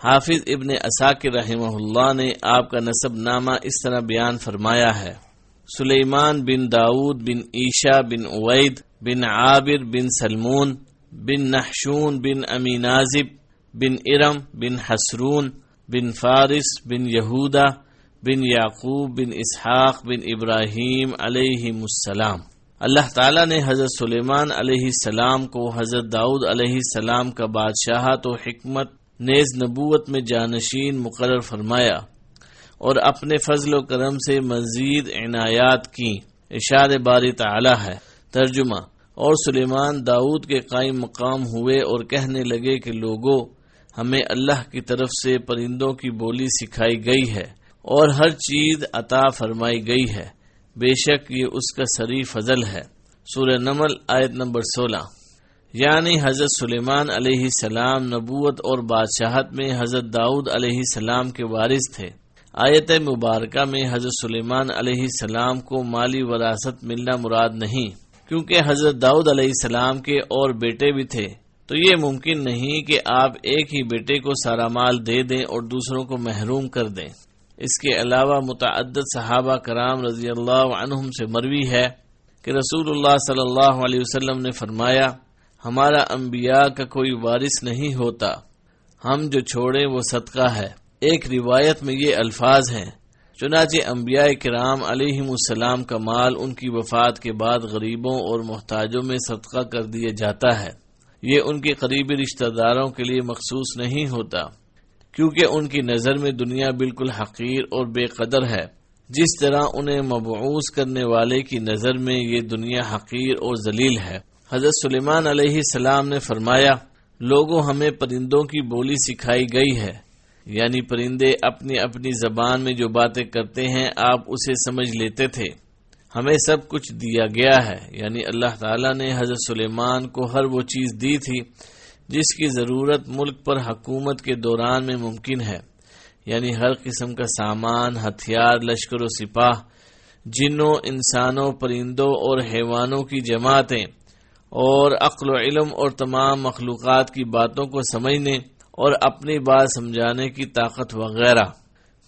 حافظ ابن عساکر رحمہ اللہ نے آپ کا نسب نامہ اس طرح بیان فرمایا ہے: سلیمان بن داؤد بن عیشا بن عوید بن عابر بن سلمون بن نحشون بن امی نازب بن ارم بن حسرون بن فارس بن یہودا بن یعقوب بن اسحاق بن ابراہیم علیہم السلام۔ اللہ تعالیٰ نے حضرت سلیمان علیہ السلام کو حضرت داؤد علیہ السلام کا بادشاہت و حکمت نیز نبوت میں جانشین مقرر فرمایا اور اپنے فضل و کرم سے مزید عنایات کی۔ ارشاد باری تعالیٰ ہے: ترجمہ: اور سلیمان داؤد کے قائم مقام ہوئے اور کہنے لگے کہ لوگوں، ہمیں اللہ کی طرف سے پرندوں کی بولی سکھائی گئی ہے اور ہر چیز عطا فرمائی گئی ہے، بے شک یہ اس کا سری فضل ہے۔ سورہ نمل آیت نمبر 16۔ یعنی حضرت سلیمان علیہ السلام نبوت اور بادشاہت میں حضرت داؤد علیہ السلام کے وارث تھے۔ آیت مبارکہ میں حضرت سلیمان علیہ السلام کو مالی وراثت ملنا مراد نہیں، کیونکہ حضرت داؤد علیہ السلام کے اور بیٹے بھی تھے، تو یہ ممکن نہیں کہ آپ ایک ہی بیٹے کو سارا مال دے دیں اور دوسروں کو محروم کر دیں۔ اس کے علاوہ متعدد صحابہ کرام رضی اللہ عنہم سے مروی ہے کہ رسول اللہ صلی اللہ علیہ وسلم نے فرمایا: ہمارا انبیاء کا کوئی وارث نہیں ہوتا، ہم جو چھوڑیں وہ صدقہ ہے۔ ایک روایت میں یہ الفاظ ہیں: چنانچہ انبیاء کرام علیہم السلام کا مال ان کی وفات کے بعد غریبوں اور محتاجوں میں صدقہ کر دیا جاتا ہے، یہ ان کے قریبی رشتہ داروں کے لیے مخصوص نہیں ہوتا، کیونکہ ان کی نظر میں دنیا بالکل حقیر اور بے قدر ہے، جس طرح انہیں مبعوث کرنے والے کی نظر میں یہ دنیا حقیر اور ذلیل ہے۔ حضرت سلیمان علیہ السلام نے فرمایا: لوگوں، ہمیں پرندوں کی بولی سکھائی گئی ہے، یعنی پرندے اپنی اپنی زبان میں جو باتیں کرتے ہیں آپ اسے سمجھ لیتے تھے۔ ہمیں سب کچھ دیا گیا ہے، یعنی اللہ تعالیٰ نے حضرت سلیمان کو ہر وہ چیز دی تھی جس کی ضرورت ملک پر حکومت کے دوران میں ممکن ہے، یعنی ہر قسم کا سامان، ہتھیار، لشکر و سپاہ، جنوں، انسانوں، پرندوں اور حیوانوں کی جماعتیں، اور عقل و علم اور تمام مخلوقات کی باتوں کو سمجھنے اور اپنی بات سمجھانے کی طاقت وغیرہ۔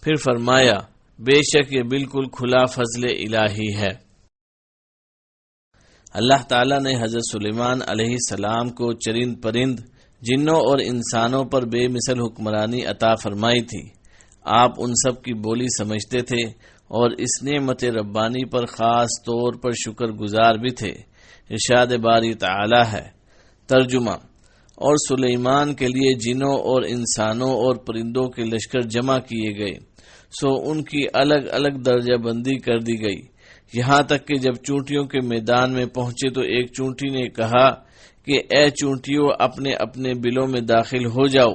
پھر فرمایا: بے شک یہ بالکل کھلا فضل الہی ہے۔ اللہ تعالیٰ نے حضرت سلیمان علیہ السلام کو چرند پرند، جنوں اور انسانوں پر بے مثل حکمرانی عطا فرمائی تھی۔ آپ ان سب کی بولی سمجھتے تھے اور اس نعمت ربانی پر خاص طور پر شکر گزار بھی تھے۔ ارشاد باری تعالی ہے: ترجمہ: اور سلیمان کے لیے جنوں اور انسانوں اور پرندوں کے لشکر جمع کیے گئے، سو ان کی الگ الگ درجہ بندی کر دی گئی، یہاں تک کہ جب چونٹیوں کے میدان میں پہنچے تو ایک چونٹی نے کہا کہ اے چونٹیوں، اپنے اپنے بلوں میں داخل ہو جاؤ،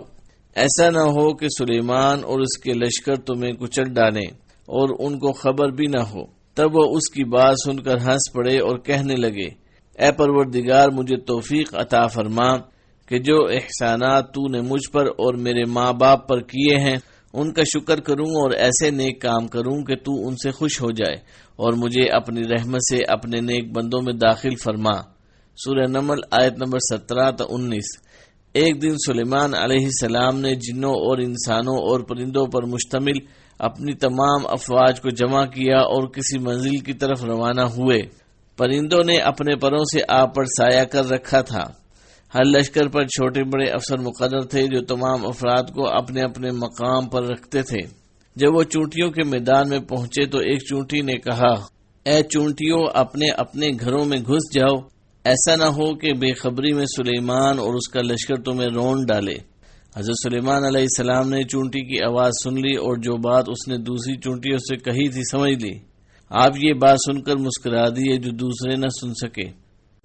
ایسا نہ ہو کہ سلیمان اور اس کے لشکر تمہیں کچل ڈالیں اور ان کو خبر بھی نہ ہو۔ تب وہ اس کی بات سن کر ہنس پڑے اور کہنے لگے: اے پروردگار، مجھے توفیق عطا فرما کہ جو احسانات تو نے مجھ پر اور میرے ماں باپ پر کیے ہیں ان کا شکر کروں اور ایسے نیک کام کروں کہ تو ان سے خوش ہو جائے اور مجھے اپنی رحمت سے اپنے نیک بندوں میں داخل فرما۔ سورہ نمل آیت نمبر 17 تا 19۔ ایک دن سلیمان علیہ السلام نے جنوں اور انسانوں اور پرندوں پر مشتمل اپنی تمام افواج کو جمع کیا اور کسی منزل کی طرف روانہ ہوئے۔ پرندوں نے اپنے پروں سے آپ پر سایہ کر رکھا تھا۔ ہر لشکر پر چھوٹے بڑے افسر مقرر تھے جو تمام افراد کو اپنے اپنے مقام پر رکھتے تھے۔ جب وہ چونٹیوں کے میدان میں پہنچے تو ایک چونٹی نے کہا: اے چونٹیوں، اپنے اپنے گھروں میں گھس جاؤ، ایسا نہ ہو کہ بے خبری میں سلیمان اور اس کا لشکر تمہیں رون ڈالے۔ حضرت سلیمان علیہ السلام نے چونٹی کی آواز سن لی اور جو بات اس نے دوسری چونٹیوں سے کہی تھی سمجھ لی۔ آپ یہ بات سن کر مسکرا دیے جو دوسرے نہ سن سکے۔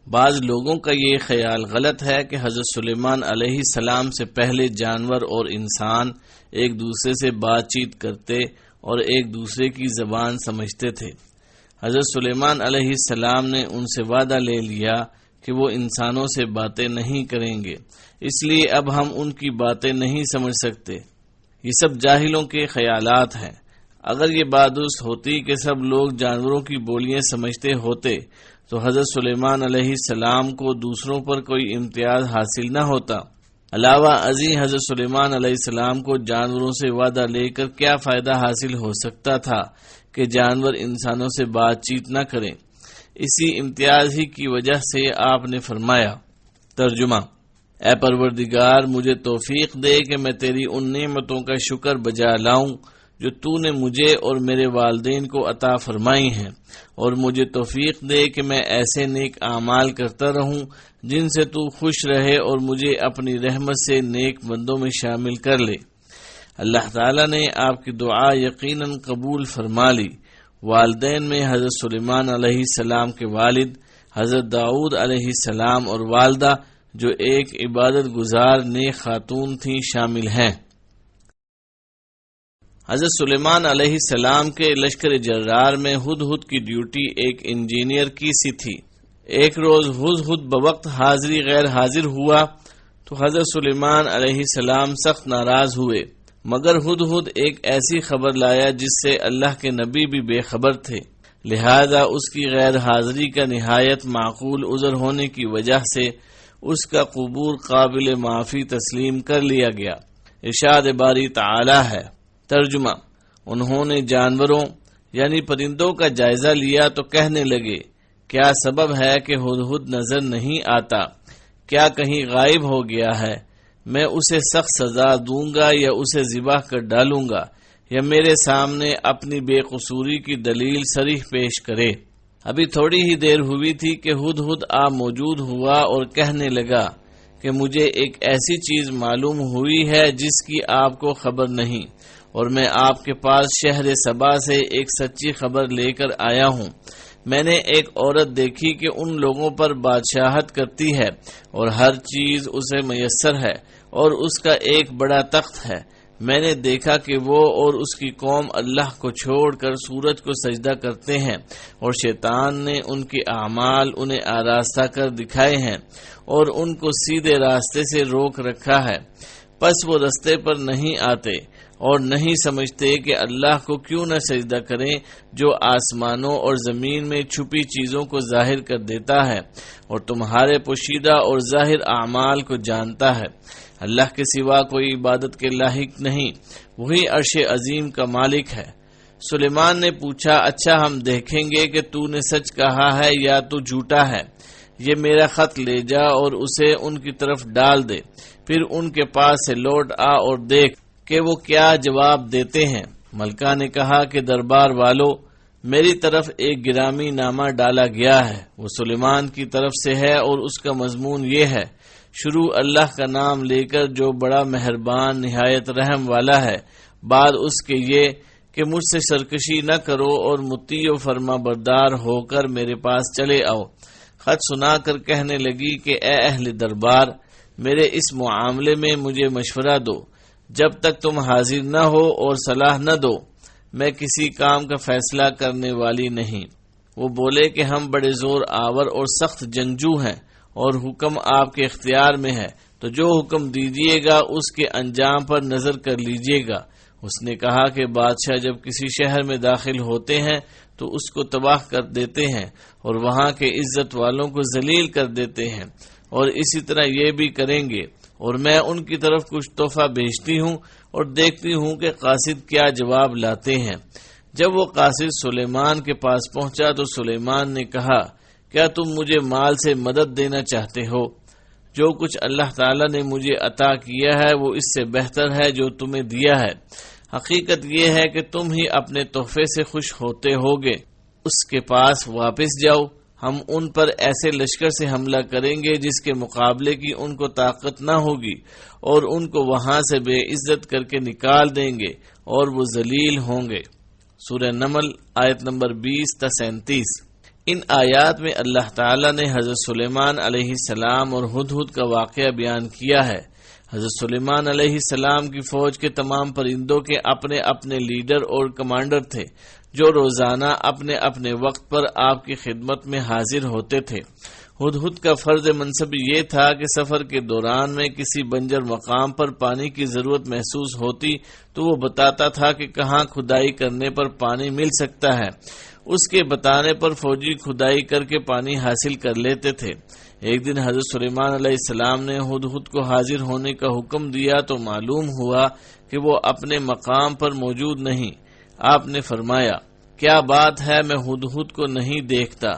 بعض لوگوں کا یہ خیال غلط ہے کہ حضرت سلیمان علیہ السلام سے پہلے جانور اور انسان ایک دوسرے سے بات چیت کرتے اور ایک دوسرے کی زبان سمجھتے تھے۔ حضرت سلیمان علیہ السلام نے ان سے وعدہ لے لیا کہ وہ انسانوں سے باتیں نہیں کریں گے، اس لیے اب ہم ان کی باتیں نہیں سمجھ سکتے۔ یہ سب جاہلوں کے خیالات ہیں۔ اگر یہ بات درست ہوتی کہ سب لوگ جانوروں کی بولیاں سمجھتے ہوتے تو حضرت سلیمان علیہ السلام کو دوسروں پر کوئی امتیاز حاصل نہ ہوتا۔ علاوہ ازیں حضرت سلیمان علیہ السلام کو جانوروں سے وعدہ لے کر کیا فائدہ حاصل ہو سکتا تھا کہ جانور انسانوں سے بات چیت نہ کریں۔ اسی امتیاز ہی کی وجہ سے آپ نے فرمایا۔ ترجمہ: اے پروردگار، مجھے توفیق دے کہ میں تیری ان نعمتوں کا شکر بجا لاؤں جو تو نے مجھے اور میرے والدین کو عطا فرمائی ہیں، اور مجھے توفیق دے کہ میں ایسے نیک اعمال کرتا رہوں جن سے تو خوش رہے، اور مجھے اپنی رحمت سے نیک بندوں میں شامل کر لے۔ اللہ تعالیٰ نے آپ کی دعا یقیناً قبول فرما لی۔ والدین میں حضرت سلیمان علیہ السلام کے والد حضرت داؤد علیہ السلام اور والدہ جو ایک عبادت گزار نیک خاتون تھیں شامل ہیں۔ حضرت سلیمان علیہ السلام کے لشکر جرار میں ہدہد کی ڈیوٹی ایک انجینئر کی سی تھی۔ ایک روز ہدہد بوقت حاضری غیر حاضر ہوا تو حضرت سلیمان علیہ السلام سخت ناراض ہوئے، مگر ہدہد ایک ایسی خبر لایا جس سے اللہ کے نبی بھی بے خبر تھے، لہذا اس کی غیر حاضری کا نہایت معقول عذر ہونے کی وجہ سے اس کا قبول قابل معافی تسلیم کر لیا گیا۔ ارشاد باری تعالی ہے۔ ترجمہ: انہوں نے جانوروں یعنی پرندوں کا جائزہ لیا تو کہنے لگے، کیا سبب ہے کہ ہدہد نظر نہیں آتا؟ کیا کہیں غائب ہو گیا ہے؟ میں اسے سخت سزا دوں گا یا اسے ذبح کر ڈالوں گا، یا میرے سامنے اپنی بے قصوری کی دلیل صریح پیش کرے۔ ابھی تھوڑی ہی دیر ہوئی تھی کہ ہدہد موجود ہوا اور کہنے لگا کہ مجھے ایک ایسی چیز معلوم ہوئی ہے جس کی آپ کو خبر نہیں، اور میں آپ کے پاس شہر سبا سے ایک سچی خبر لے کر آیا ہوں۔ میں نے ایک عورت دیکھی کہ ان لوگوں پر بادشاہت کرتی ہے اور ہر چیز اسے میسر ہے، اور اس کا ایک بڑا تخت ہے۔ میں نے دیکھا کہ وہ اور اس کی قوم اللہ کو چھوڑ کر سورج کو سجدہ کرتے ہیں، اور شیطان نے ان کے اعمال انہیں آراستہ کر دکھائے ہیں اور ان کو سیدھے راستے سے روک رکھا ہے۔ پس وہ رستے پر نہیں آتے اور نہیں سمجھتے کہ اللہ کو کیوں نہ سجدہ کریں جو آسمانوں اور زمین میں چھپی چیزوں کو ظاہر کر دیتا ہے اور تمہارے پوشیدہ اور ظاہر اعمال کو جانتا ہے۔ اللہ کے سوا کوئی عبادت کے لاحق نہیں، وہی عرش عظیم کا مالک ہے۔ سلیمان نے پوچھا، اچھا ہم دیکھیں گے کہ تو نے سچ کہا ہے یا تو جھوٹا ہے۔ یہ میرا خط لے جا اور اسے ان کی طرف ڈال دے، پھر ان کے پاس سے لوٹ آ اور دیکھ کہ وہ کیا جواب دیتے ہیں۔ ملکہ نے کہا کہ دربار والو، میری طرف ایک گرامی نامہ ڈالا گیا ہے، وہ سلیمان کی طرف سے ہے اور اس کا مضمون یہ ہے، شروع اللہ کا نام لے کر جو بڑا مہربان نہایت رحم والا ہے، بعد اس کے یہ کہ مجھ سے سرکشی نہ کرو اور مطیع و فرما بردار ہو کر میرے پاس چلے آؤ۔ خط سنا کر کہنے لگی کہ اے اہل دربار، میرے اس معاملے میں مجھے مشورہ دو، جب تک تم حاضر نہ ہو اور صلاح نہ دو میں کسی کام کا فیصلہ کرنے والی نہیں۔ وہ بولے کہ ہم بڑے زور آور اور سخت جنگجو ہیں اور حکم آپ کے اختیار میں ہے، تو جو حکم دیجیے گا اس کے انجام پر نظر کر لیجیے گا۔ اس نے کہا کہ بادشاہ جب کسی شہر میں داخل ہوتے ہیں تو اس کو تباہ کر دیتے ہیں اور وہاں کے عزت والوں کو ذلیل کر دیتے ہیں، اور اسی طرح یہ بھی کریں گے، اور میں ان کی طرف کچھ تحفہ بھیجتی ہوں اور دیکھتی ہوں کہ قاصد کیا جواب لاتے ہیں۔ جب وہ قاصد سلیمان کے پاس پہنچا تو سلیمان نے کہا، کیا تم مجھے مال سے مدد دینا چاہتے ہو؟ جو کچھ اللہ تعالیٰ نے مجھے عطا کیا ہے وہ اس سے بہتر ہے جو تمہیں دیا ہے۔ حقیقت یہ ہے کہ تم ہی اپنے تحفے سے خوش ہوتے ہوگے۔ اس کے پاس واپس جاؤ، ہم ان پر ایسے لشکر سے حملہ کریں گے جس کے مقابلے کی ان کو طاقت نہ ہوگی، اور ان کو وہاں سے بے عزت کر کے نکال دیں گے اور وہ ذلیل ہوں گے۔ سورہ نمل آیت نمبر 20 تا 37۔ ان آیات میں اللہ تعالیٰ نے حضرت سلیمان علیہ السلام اور ہدہد کا واقعہ بیان کیا ہے۔ حضرت سلیمان علیہ السلام کی فوج کے تمام پرندوں کے اپنے اپنے لیڈر اور کمانڈر تھے جو روزانہ اپنے اپنے وقت پر آپ کی خدمت میں حاضر ہوتے تھے۔ ہدہد کا فرض منصب یہ تھا کہ سفر کے دوران میں کسی بنجر مقام پر پانی کی ضرورت محسوس ہوتی تو وہ بتاتا تھا کہ کہاں کھدائی کرنے پر پانی مل سکتا ہے۔ اس کے بتانے پر فوجی کھدائی کر کے پانی حاصل کر لیتے تھے۔ ایک دن حضرت سلیمان علیہ السلام نے ہدہد کو حاضر ہونے کا حکم دیا تو معلوم ہوا کہ وہ اپنے مقام پر موجود نہیں۔ آپ نے فرمایا کیا بات ہے، میں ہدہد کو نہیں دیکھتا،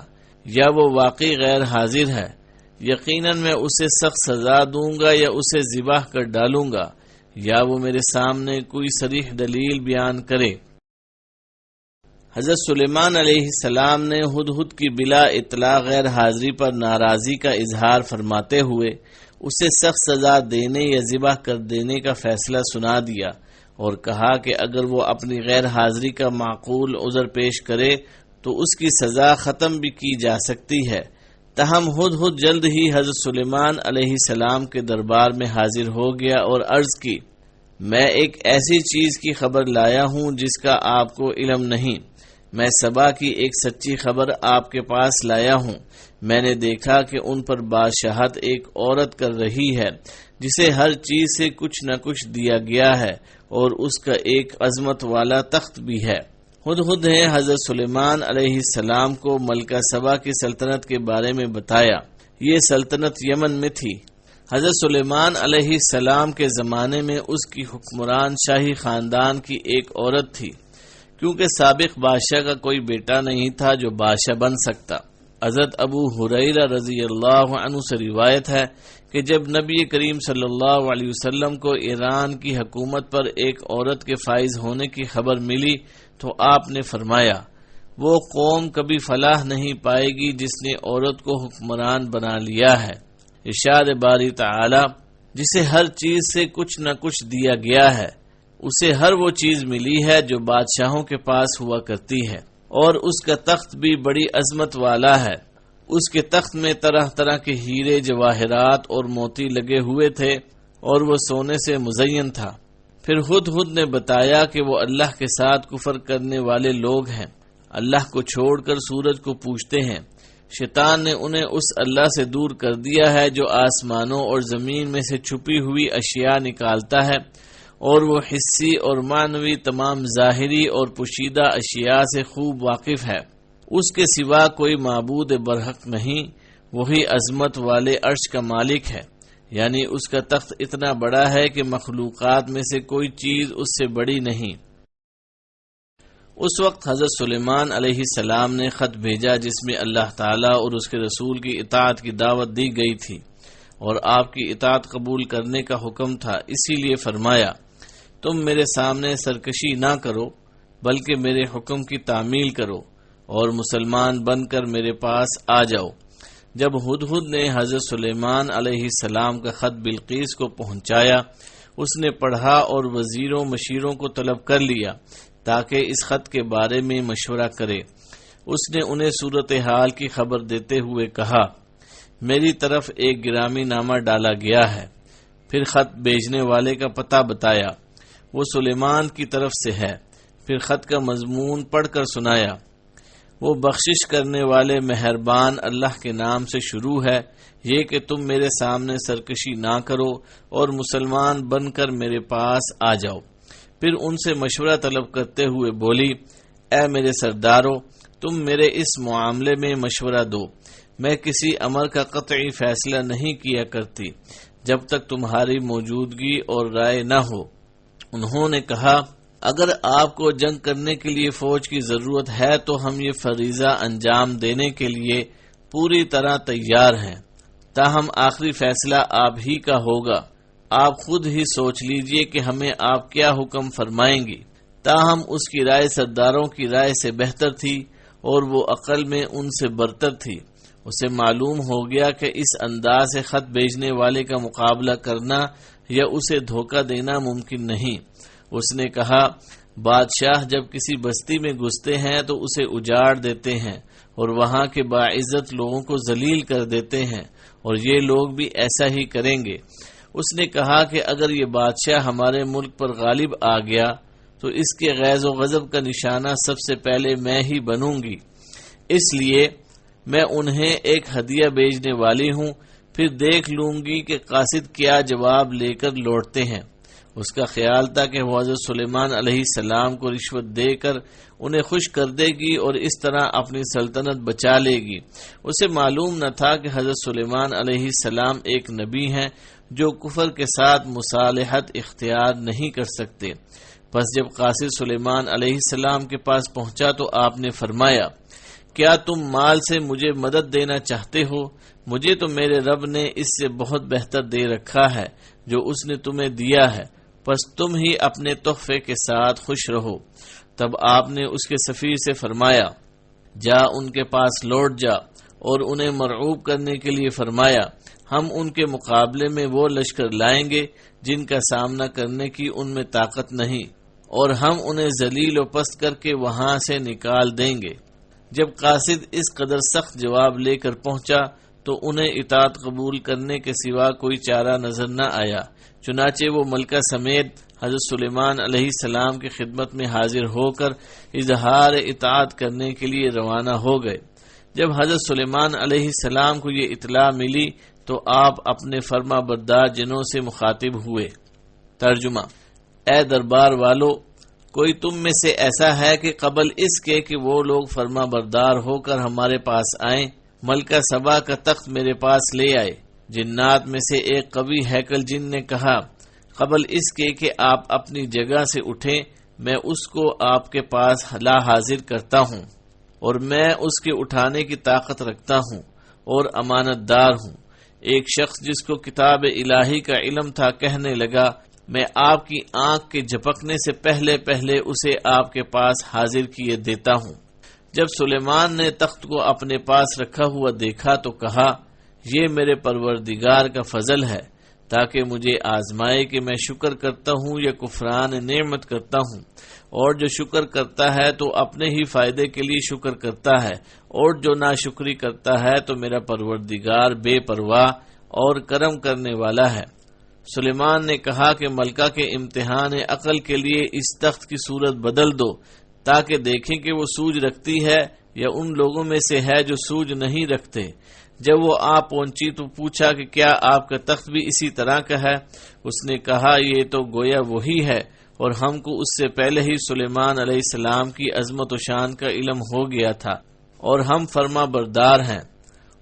یا وہ واقعی غیر حاضر ہے، یقیناً میں اسے سخت سزا دوں گا یا اسے ذبح کر ڈالوں گا، یا وہ میرے سامنے کوئی صریح دلیل بیان کرے۔ حضرت سلیمان علیہ السلام نے ہدہد کی بلا اطلاع غیر حاضری پر ناراضی کا اظہار فرماتے ہوئے اسے سخت سزا دینے یا ذبح کر دینے کا فیصلہ سنا دیا اور کہا کہ اگر وہ اپنی غیر حاضری کا معقول عذر پیش کرے تو اس کی سزا ختم بھی کی جا سکتی ہے۔ تاہم ہدہد جلد ہی حضرت سلیمان علیہ السلام کے دربار میں حاضر ہو گیا اور عرض کی، میں ایک ایسی چیز کی خبر لایا ہوں جس کا آپ کو علم نہیں۔ میں سبا کی ایک سچی خبر آپ کے پاس لایا ہوں۔ میں نے دیکھا کہ ان پر بادشاہت ایک عورت کر رہی ہے جسے ہر چیز سے کچھ نہ کچھ دیا گیا ہے اور اس کا ایک عظمت والا تخت بھی ہے۔ ہدہد نے حضرت سلیمان علیہ السلام کو ملکہ سبا کی سلطنت کے بارے میں بتایا۔ یہ سلطنت یمن میں تھی۔ حضرت سلیمان علیہ السلام کے زمانے میں اس کی حکمران شاہی خاندان کی ایک عورت تھی، کیونکہ سابق بادشاہ کا کوئی بیٹا نہیں تھا جو بادشاہ بن سکتا۔ حضرت ابو ہریرہ رضی اللہ عنہ سے روایت ہے کہ جب نبی کریم صلی اللہ علیہ وسلم کو ایران کی حکومت پر ایک عورت کے فائز ہونے کی خبر ملی تو آپ نے فرمایا، وہ قوم کبھی فلاح نہیں پائے گی جس نے عورت کو حکمران بنا لیا ہے۔ ارشاد باری تعالی، جسے ہر چیز سے کچھ نہ کچھ دیا گیا ہے، اسے ہر وہ چیز ملی ہے جو بادشاہوں کے پاس ہوا کرتی ہے، اور اس کا تخت بھی بڑی عظمت والا ہے۔ اس کے تخت میں طرح طرح کے ہیرے، جواہرات اور موتی لگے ہوئے تھے اور وہ سونے سے مزین تھا۔ پھر ہدہد نے بتایا کہ وہ اللہ کے ساتھ کفر کرنے والے لوگ ہیں، اللہ کو چھوڑ کر سورج کو پوجتے ہیں۔ شیطان نے انہیں اس اللہ سے دور کر دیا ہے جو آسمانوں اور زمین میں سے چھپی ہوئی اشیاء نکالتا ہے، اور وہ حسی اور معنوی تمام ظاہری اور پوشیدہ اشیاء سے خوب واقف ہے۔ اس کے سوا کوئی معبود برحق نہیں، وہی عظمت والے عرش کا مالک ہے، یعنی اس کا تخت اتنا بڑا ہے کہ مخلوقات میں سے کوئی چیز اس سے بڑی نہیں۔ اس وقت حضرت سلیمان علیہ السلام نے خط بھیجا جس میں اللہ تعالیٰ اور اس کے رسول کی اطاعت کی دعوت دی گئی تھی اور آپ کی اطاعت قبول کرنے کا حکم تھا۔ اسی لیے فرمایا، تم میرے سامنے سرکشی نہ کرو بلکہ میرے حکم کی تعمیل کرو اور مسلمان بن کر میرے پاس آ جاؤ۔ جب ہدہد نے حضرت سلیمان علیہ السلام کا خط بلقیس کو پہنچایا، اس نے پڑھا اور وزیروں مشیروں کو طلب کر لیا تاکہ اس خط کے بارے میں مشورہ کرے۔ اس نے انہیں صورتحال کی خبر دیتے ہوئے کہا، میری طرف ایک گرامی نامہ ڈالا گیا ہے۔ پھر خط بھیجنے والے کا پتہ بتایا، وہ سلیمان کی طرف سے ہے۔ پھر خط کا مضمون پڑھ کر سنایا، وہ بخشش کرنے والے مہربان اللہ کے نام سے شروع ہے، یہ کہ تم میرے سامنے سرکشی نہ کرو اور مسلمان بن کر میرے پاس آ جاؤ۔ پھر ان سے مشورہ طلب کرتے ہوئے بولی، اے میرے سردارو، تم میرے اس معاملے میں مشورہ دو۔ میں کسی امر کا قطعی فیصلہ نہیں کیا کرتی جب تک تمہاری موجودگی اور رائے نہ ہو۔ انہوں نے کہا، اگر آپ کو جنگ کرنے کے لیے فوج کی ضرورت ہے تو ہم یہ فریضہ انجام دینے کے لیے پوری طرح تیار ہیں، تاہم آخری فیصلہ آپ ہی کا ہوگا۔ آپ خود ہی سوچ لیجئے کہ ہمیں آپ کیا حکم فرمائیں گی۔ تاہم اس کی رائے سرداروں کی رائے سے بہتر تھی اور وہ عقل میں ان سے برتر تھی۔ اسے معلوم ہو گیا کہ اس انداز سے خط بھیجنے والے کا مقابلہ کرنا یا اسے دھوکہ دینا ممکن نہیں۔ اس نے کہا، بادشاہ جب کسی بستی میں گھستے ہیں تو اسے اجاڑ دیتے ہیں اور وہاں کے باعزت لوگوں کو ذلیل کر دیتے ہیں، اور یہ لوگ بھی ایسا ہی کریں گے۔ اس نے کہا کہ اگر یہ بادشاہ ہمارے ملک پر غالب آ گیا تو اس کے غیظ و غضب کا نشانہ سب سے پہلے میں ہی بنوں گی، اس لیے میں انہیں ایک ہدیہ بھیجنے والی ہوں، پھر دیکھ لوں گی کہ قاصد کیا جواب لے کر لوٹتے ہیں۔ اس کا خیال تھا کہ وہ حضرت سلیمان علیہ السلام کو رشوت دے کر انہیں خوش کر دے گی اور اس طرح اپنی سلطنت بچا لے گی۔ اسے معلوم نہ تھا کہ حضرت سلیمان علیہ السلام ایک نبی ہیں جو کفر کے ساتھ مصالحت اختیار نہیں کر سکتے۔ پس جب قاصد سلیمان علیہ السلام کے پاس پہنچا تو آپ نے فرمایا، کیا تم مال سے مجھے مدد دینا چاہتے ہو؟ مجھے تو میرے رب نے اس سے بہت بہتر دے رکھا ہے جو اس نے تمہیں دیا ہے، پس تم ہی اپنے تحفے کے ساتھ خوش رہو۔ تب آپ نے اس کے سفیر سے فرمایا، جا ان کے پاس لوٹ جا اور انہیں مرعوب کرنے کے لیے فرمایا، ہم ان کے مقابلے میں وہ لشکر لائیں گے جن کا سامنا کرنے کی ان میں طاقت نہیں، اور ہم انہیں ذلیل و پست کر کے وہاں سے نکال دیں گے۔ جب قاصد اس قدر سخت جواب لے کر پہنچا تو انہیں اطاعت قبول کرنے کے سوا کوئی چارہ نظر نہ آیا، چنانچہ وہ ملکہ سمیت حضرت سلیمان علیہ السلام کی خدمت میں حاضر ہو کر اظہار اطاعت کرنے کے لیے روانہ ہو گئے۔ جب حضرت سلیمان علیہ السلام کو یہ اطلاع ملی تو آپ اپنے فرما بردار جنوں سے مخاطب ہوئے۔ ترجمہ: اے دربار والو، کوئی تم میں سے ایسا ہے کہ قبل اس کے کہ وہ لوگ فرما بردار ہو کر ہمارے پاس آئیں، ملکہ سبا کا تخت میرے پاس لے آئے؟ جنات میں سے ایک قوی ہیکل جن نے کہا، قبل اس کے کہ آپ اپنی جگہ سے اٹھیں میں اس کو آپ کے پاس لا حاضر کرتا ہوں، اور میں اس کے اٹھانے کی طاقت رکھتا ہوں اور امانت دار ہوں۔ ایک شخص جس کو کتاب الہی کا علم تھا کہنے لگا، میں آپ کی آنکھ کے جھپکنے سے پہلے پہلے اسے آپ کے پاس حاضر کیے دیتا ہوں۔ جب سلیمان نے تخت کو اپنے پاس رکھا ہوا دیکھا تو کہا، یہ میرے پروردگار کا فضل ہے تاکہ مجھے آزمائے کہ میں شکر کرتا ہوں یا کفران نعمت کرتا ہوں، اور جو شکر کرتا ہے تو اپنے ہی فائدے کے لیے شکر کرتا ہے، اور جو ناشکری کرتا ہے تو میرا پروردگار بے پرواہ اور کرم کرنے والا ہے۔ سلیمان نے کہا کہ ملکہ کے امتحان عقل کے لیے اس تخت کی صورت بدل دو تاکہ دیکھیں کہ وہ سوج رکھتی ہے یا ان لوگوں میں سے ہے جو سوج نہیں رکھتے۔ جب وہ آ پہنچی تو پوچھا کہ کیا آپ کا تخت بھی اسی طرح کا ہے؟ اس نے کہا، یہ تو گویا وہی ہے، اور ہم کو اس سے پہلے ہی سلیمان علیہ السلام کی عظمت و شان کا علم ہو گیا تھا، اور ہم فرما بردار ہیں۔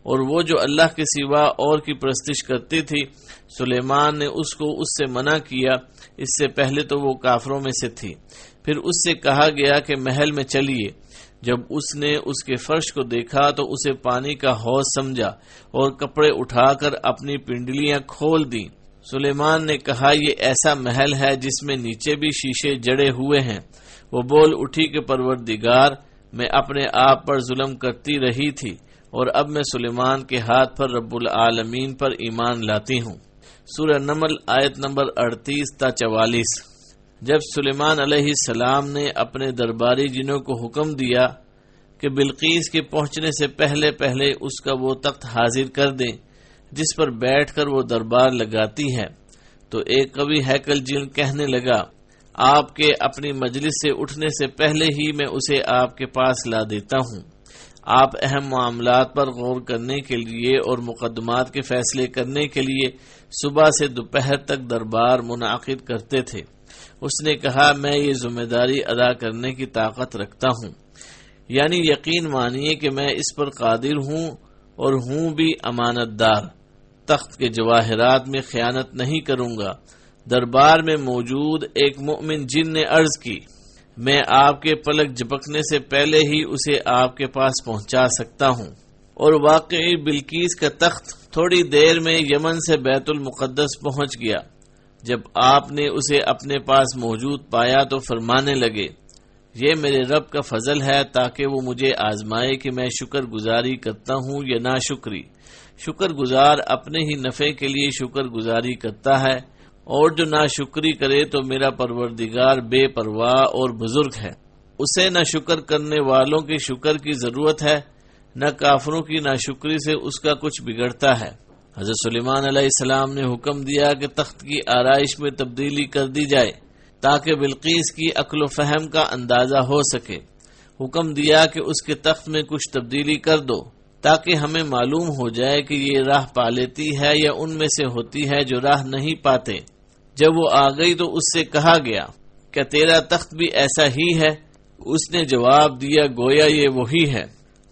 اور وہ جو اللہ کے سوا اور کی پرستش کرتی تھی، سلیمان نے اس کو اس سے منع کیا، اس سے پہلے تو وہ کافروں میں سے تھی۔ پھر اس سے کہا گیا کہ محل میں چلیے۔ جب اس نے اس کے فرش کو دیکھا تو اسے پانی کا حوض سمجھا اور کپڑے اٹھا کر اپنی پنڈلیاں کھول دیں۔ سلیمان نے کہا، یہ ایسا محل ہے جس میں نیچے بھی شیشے جڑے ہوئے ہیں۔ وہ بول اٹھی کہ پروردگار، میں اپنے آپ پر ظلم کرتی رہی تھی، اور اب میں سلیمان کے ہاتھ پر رب العالمین پر ایمان لاتی ہوں۔ سورہ نمل آیت نمبر 38 تا 44۔ جب سلیمان علیہ السلام نے اپنے درباری جنوں کو حکم دیا کہ بلقیس کے پہنچنے سے پہلے پہلے اس کا وہ تخت حاضر کر دیں جس پر بیٹھ کر وہ دربار لگاتی ہے، تو ایک قوی ہیکل جن کہنے لگا، آپ کے اپنی مجلس سے اٹھنے سے پہلے ہی میں اسے آپ کے پاس لا دیتا ہوں۔ آپ اہم معاملات پر غور کرنے کے لیے اور مقدمات کے فیصلے کرنے کے لیے صبح سے دوپہر تک دربار منعقد کرتے تھے۔ اس نے کہا، میں یہ ذمہ داری ادا کرنے کی طاقت رکھتا ہوں، یعنی یقین مانیے کہ میں اس پر قادر ہوں اور ہوں بھی امانت دار۔ تخت کے جواہرات میں خیانت نہیں کروں گا۔ دربار میں موجود ایک مؤمن جن نے عرض کی، میں آپ کے پلک جھپکنے سے پہلے ہی اسے آپ کے پاس پہنچا سکتا ہوں۔ اور واقعی بلقیس کا تخت تھوڑی دیر میں یمن سے بیت المقدس پہنچ گیا۔ جب آپ نے اسے اپنے پاس موجود پایا تو فرمانے لگے، یہ میرے رب کا فضل ہے تاکہ وہ مجھے آزمائے کہ میں شکر گزاری کرتا ہوں یا ناشکری۔ شکر گزار اپنے ہی نفع کے لیے شکر گزاری کرتا ہے، اور جو ناشکری کرے تو میرا پروردگار بے پرواہ اور بزرگ ہے۔ اسے نہ شکر کرنے والوں کے شکر کی ضرورت ہے، نہ کافروں کی ناشکری سے اس کا کچھ بگڑتا ہے۔ حضرت سلیمان علیہ السلام نے حکم دیا کہ تخت کی آرائش میں تبدیلی کر دی جائے تاکہ بلقیس کی عقل و فہم کا اندازہ ہو سکے۔ حکم دیا کہ اس کے تخت میں کچھ تبدیلی کر دو تاکہ ہمیں معلوم ہو جائے کہ یہ راہ پا لیتی ہے یا ان میں سے ہوتی ہے جو راہ نہیں پاتے۔ جب وہ آ گئی تو اس سے کہا گیا کیا تیرا تخت بھی ایسا ہی ہے؟ اس نے جواب دیا گویا یہ وہی ہے۔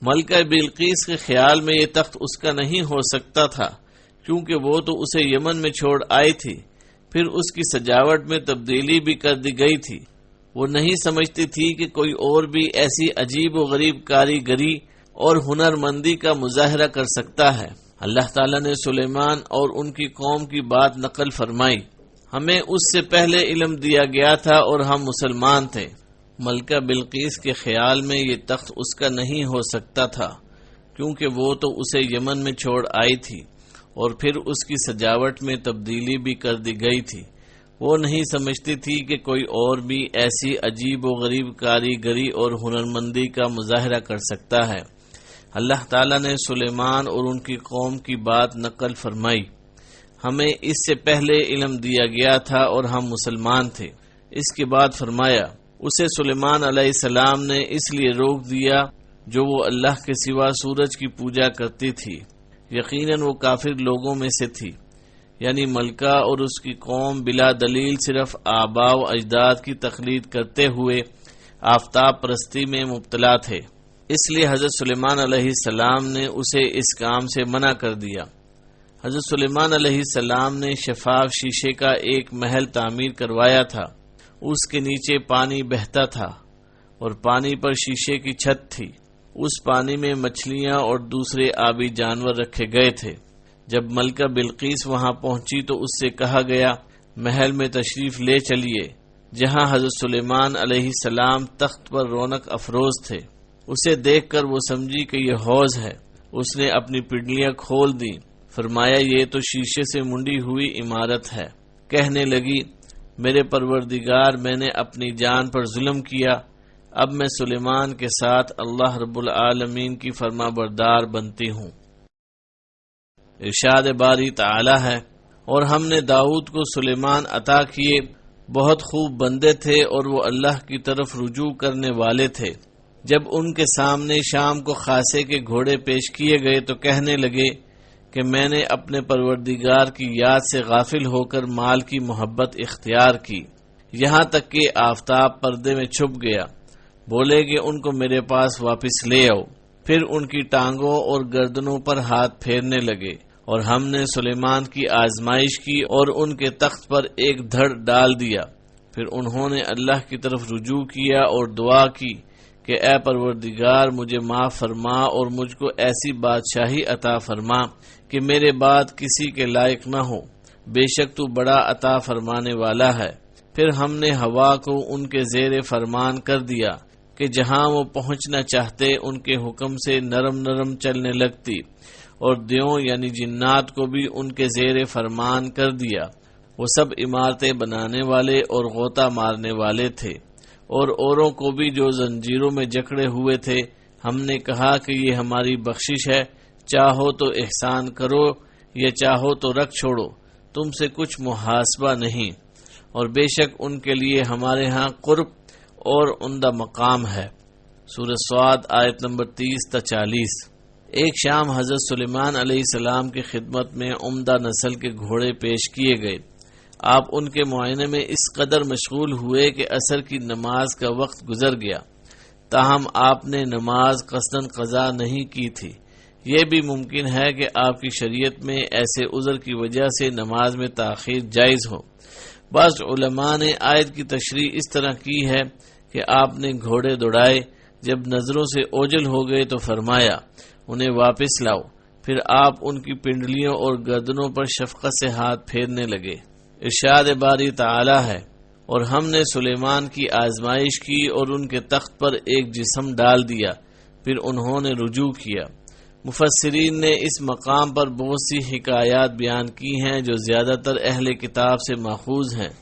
ملکہ بلقیس کے خیال میں یہ تخت اس کا نہیں ہو سکتا تھا، کیونکہ وہ تو اسے یمن میں چھوڑ آئی تھی، پھر اس کی سجاوٹ میں تبدیلی بھی کر دی گئی تھی۔ وہ نہیں سمجھتی تھی کہ کوئی اور بھی ایسی عجیب و غریب کاریگری اور ہنرمندی کا مظاہرہ کر سکتا ہے۔ اللہ تعالیٰ نے سلیمان اور ان کی قوم کی بات نقل فرمائی، ہمیں اس سے پہلے علم دیا گیا تھا اور ہم مسلمان تھے۔ ملکہ بلقیس کے خیال میں یہ تخت اس کا نہیں ہو سکتا تھا، کیونکہ وہ تو اسے یمن میں چھوڑ آئی تھی اور پھر اس کی سجاوٹ میں تبدیلی بھی کر دی گئی تھی۔ وہ نہیں سمجھتی تھی کہ کوئی اور بھی ایسی عجیب و غریب کاریگری اور ہنرمندی کا مظاہرہ کر سکتا ہے۔ اللہ تعالیٰ نے سلیمان اور ان کی قوم کی بات نقل فرمائی، ہمیں اس سے پہلے علم دیا گیا تھا اور ہم مسلمان تھے۔ اس کے بعد فرمایا اسے سلیمان علیہ السلام نے اس لیے روک دیا جو وہ اللہ کے سوا سورج کی پوجا کرتی تھی، یقیناً وہ کافر لوگوں میں سے تھی، یعنی ملکہ اور اس کی قوم بلا دلیل صرف آباء و اجداد کی تقلید کرتے ہوئے آفتاب پرستی میں مبتلا تھے۔ اس لیے حضرت سلیمان علیہ السلام نے اسے اس کام سے منع کر دیا۔ حضرت سلیمان علیہ السلام نے شفاف شیشے کا ایک محل تعمیر کروایا تھا، اس کے نیچے پانی بہتا تھا اور پانی پر شیشے کی چھت تھی، اس پانی میں مچھلیاں اور دوسرے آبی جانور رکھے گئے تھے۔ جب ملکہ بلقیس وہاں پہنچی تو اس سے کہا گیا محل میں تشریف لے چلیے، جہاں حضرت سلیمان علیہ السلام تخت پر رونق افروز تھے۔ اسے دیکھ کر وہ سمجھی کہ یہ حوض ہے، اس نے اپنی پنڈلیاں کھول دیں، فرمایا یہ تو شیشے سے منڈی ہوئی عمارت ہے۔ کہنے لگی میرے پروردگار، میں نے اپنی جان پر ظلم کیا، اب میں سلیمان کے ساتھ اللہ رب العالمین کی فرما بردار بنتی ہوں۔ ارشاد باری تعالی ہے اور ہم نے داؤد کو سلیمان عطا کیے، بہت خوب بندے تھے اور وہ اللہ کی طرف رجوع کرنے والے تھے۔ جب ان کے سامنے شام کو خاصے کے گھوڑے پیش کیے گئے تو کہنے لگے کہ میں نے اپنے پروردگار کی یاد سے غافل ہو کر مال کی محبت اختیار کی، یہاں تک کہ آفتاب پردے میں چھپ گیا۔ بولے کہ ان کو میرے پاس واپس لے آؤ۔ پھر ان کی ٹانگوں اور گردنوں پر ہاتھ پھیرنے لگے، اور ہم نے سلیمان کی آزمائش کی اور ان کے تخت پر ایک دھڑ ڈال دیا۔ پھر انہوں نے اللہ کی طرف رجوع کیا اور دعا کی کہ اے پروردگار مجھے معاف فرما اور مجھ کو ایسی بادشاہی عطا فرما کہ میرے بعد کسی کے لائق نہ ہو، بے شک تو بڑا عطا فرمانے والا ہے۔ پھر ہم نے ہوا کو ان کے زیر فرمان کر دیا کہ جہاں وہ پہنچنا چاہتے ان کے حکم سے نرم نرم چلنے لگتی، اور دیوں یعنی جنات کو بھی ان کے زیر فرمان کر دیا۔ وہ سب عمارتیں بنانے والے اور غوطہ مارنے والے تھے، اور اوروں کو بھی جو زنجیروں میں جکڑے ہوئے تھے۔ ہم نے کہا کہ یہ ہماری بخشش ہے، چاہو تو احسان کرو یا چاہو تو رکھ چھوڑو، تم سے کچھ محاسبہ نہیں، اور بے شک ان کے لیے ہمارے ہاں قرب اور عمدہ مقام ہے۔ سورہ صاد آیت نمبر 30 تا 40۔ ایک شام حضرت سلیمان علیہ السلام کی خدمت میں عمدہ نسل کے گھوڑے پیش کیے گئے۔ آپ ان کے معائنے میں اس قدر مشغول ہوئے کہ عصر کی نماز کا وقت گزر گیا، تاہم آپ نے نماز قصداً قضا نہیں کی تھی۔ یہ بھی ممکن ہے کہ آپ کی شریعت میں ایسے عذر کی وجہ سے نماز میں تاخیر جائز ہو۔ بعض علماء نے آیت کی تشریح اس طرح کی ہے کہ آپ نے گھوڑے دوڑائے، جب نظروں سے اوجھل ہو گئے تو فرمایا انہیں واپس لاؤ۔ پھر آپ ان کی پنڈلیوں اور گردنوں پر شفقت سے ہاتھ پھیرنے لگے۔ ارشاد باری تعالی ہے اور ہم نے سلیمان کی آزمائش کی اور ان کے تخت پر ایک جسم ڈال دیا، پھر انہوں نے رجوع کیا۔ مفسرین نے اس مقام پر بہت سی حکایات بیان کی ہیں جو زیادہ تر اہل کتاب سے ماخوذ ہیں۔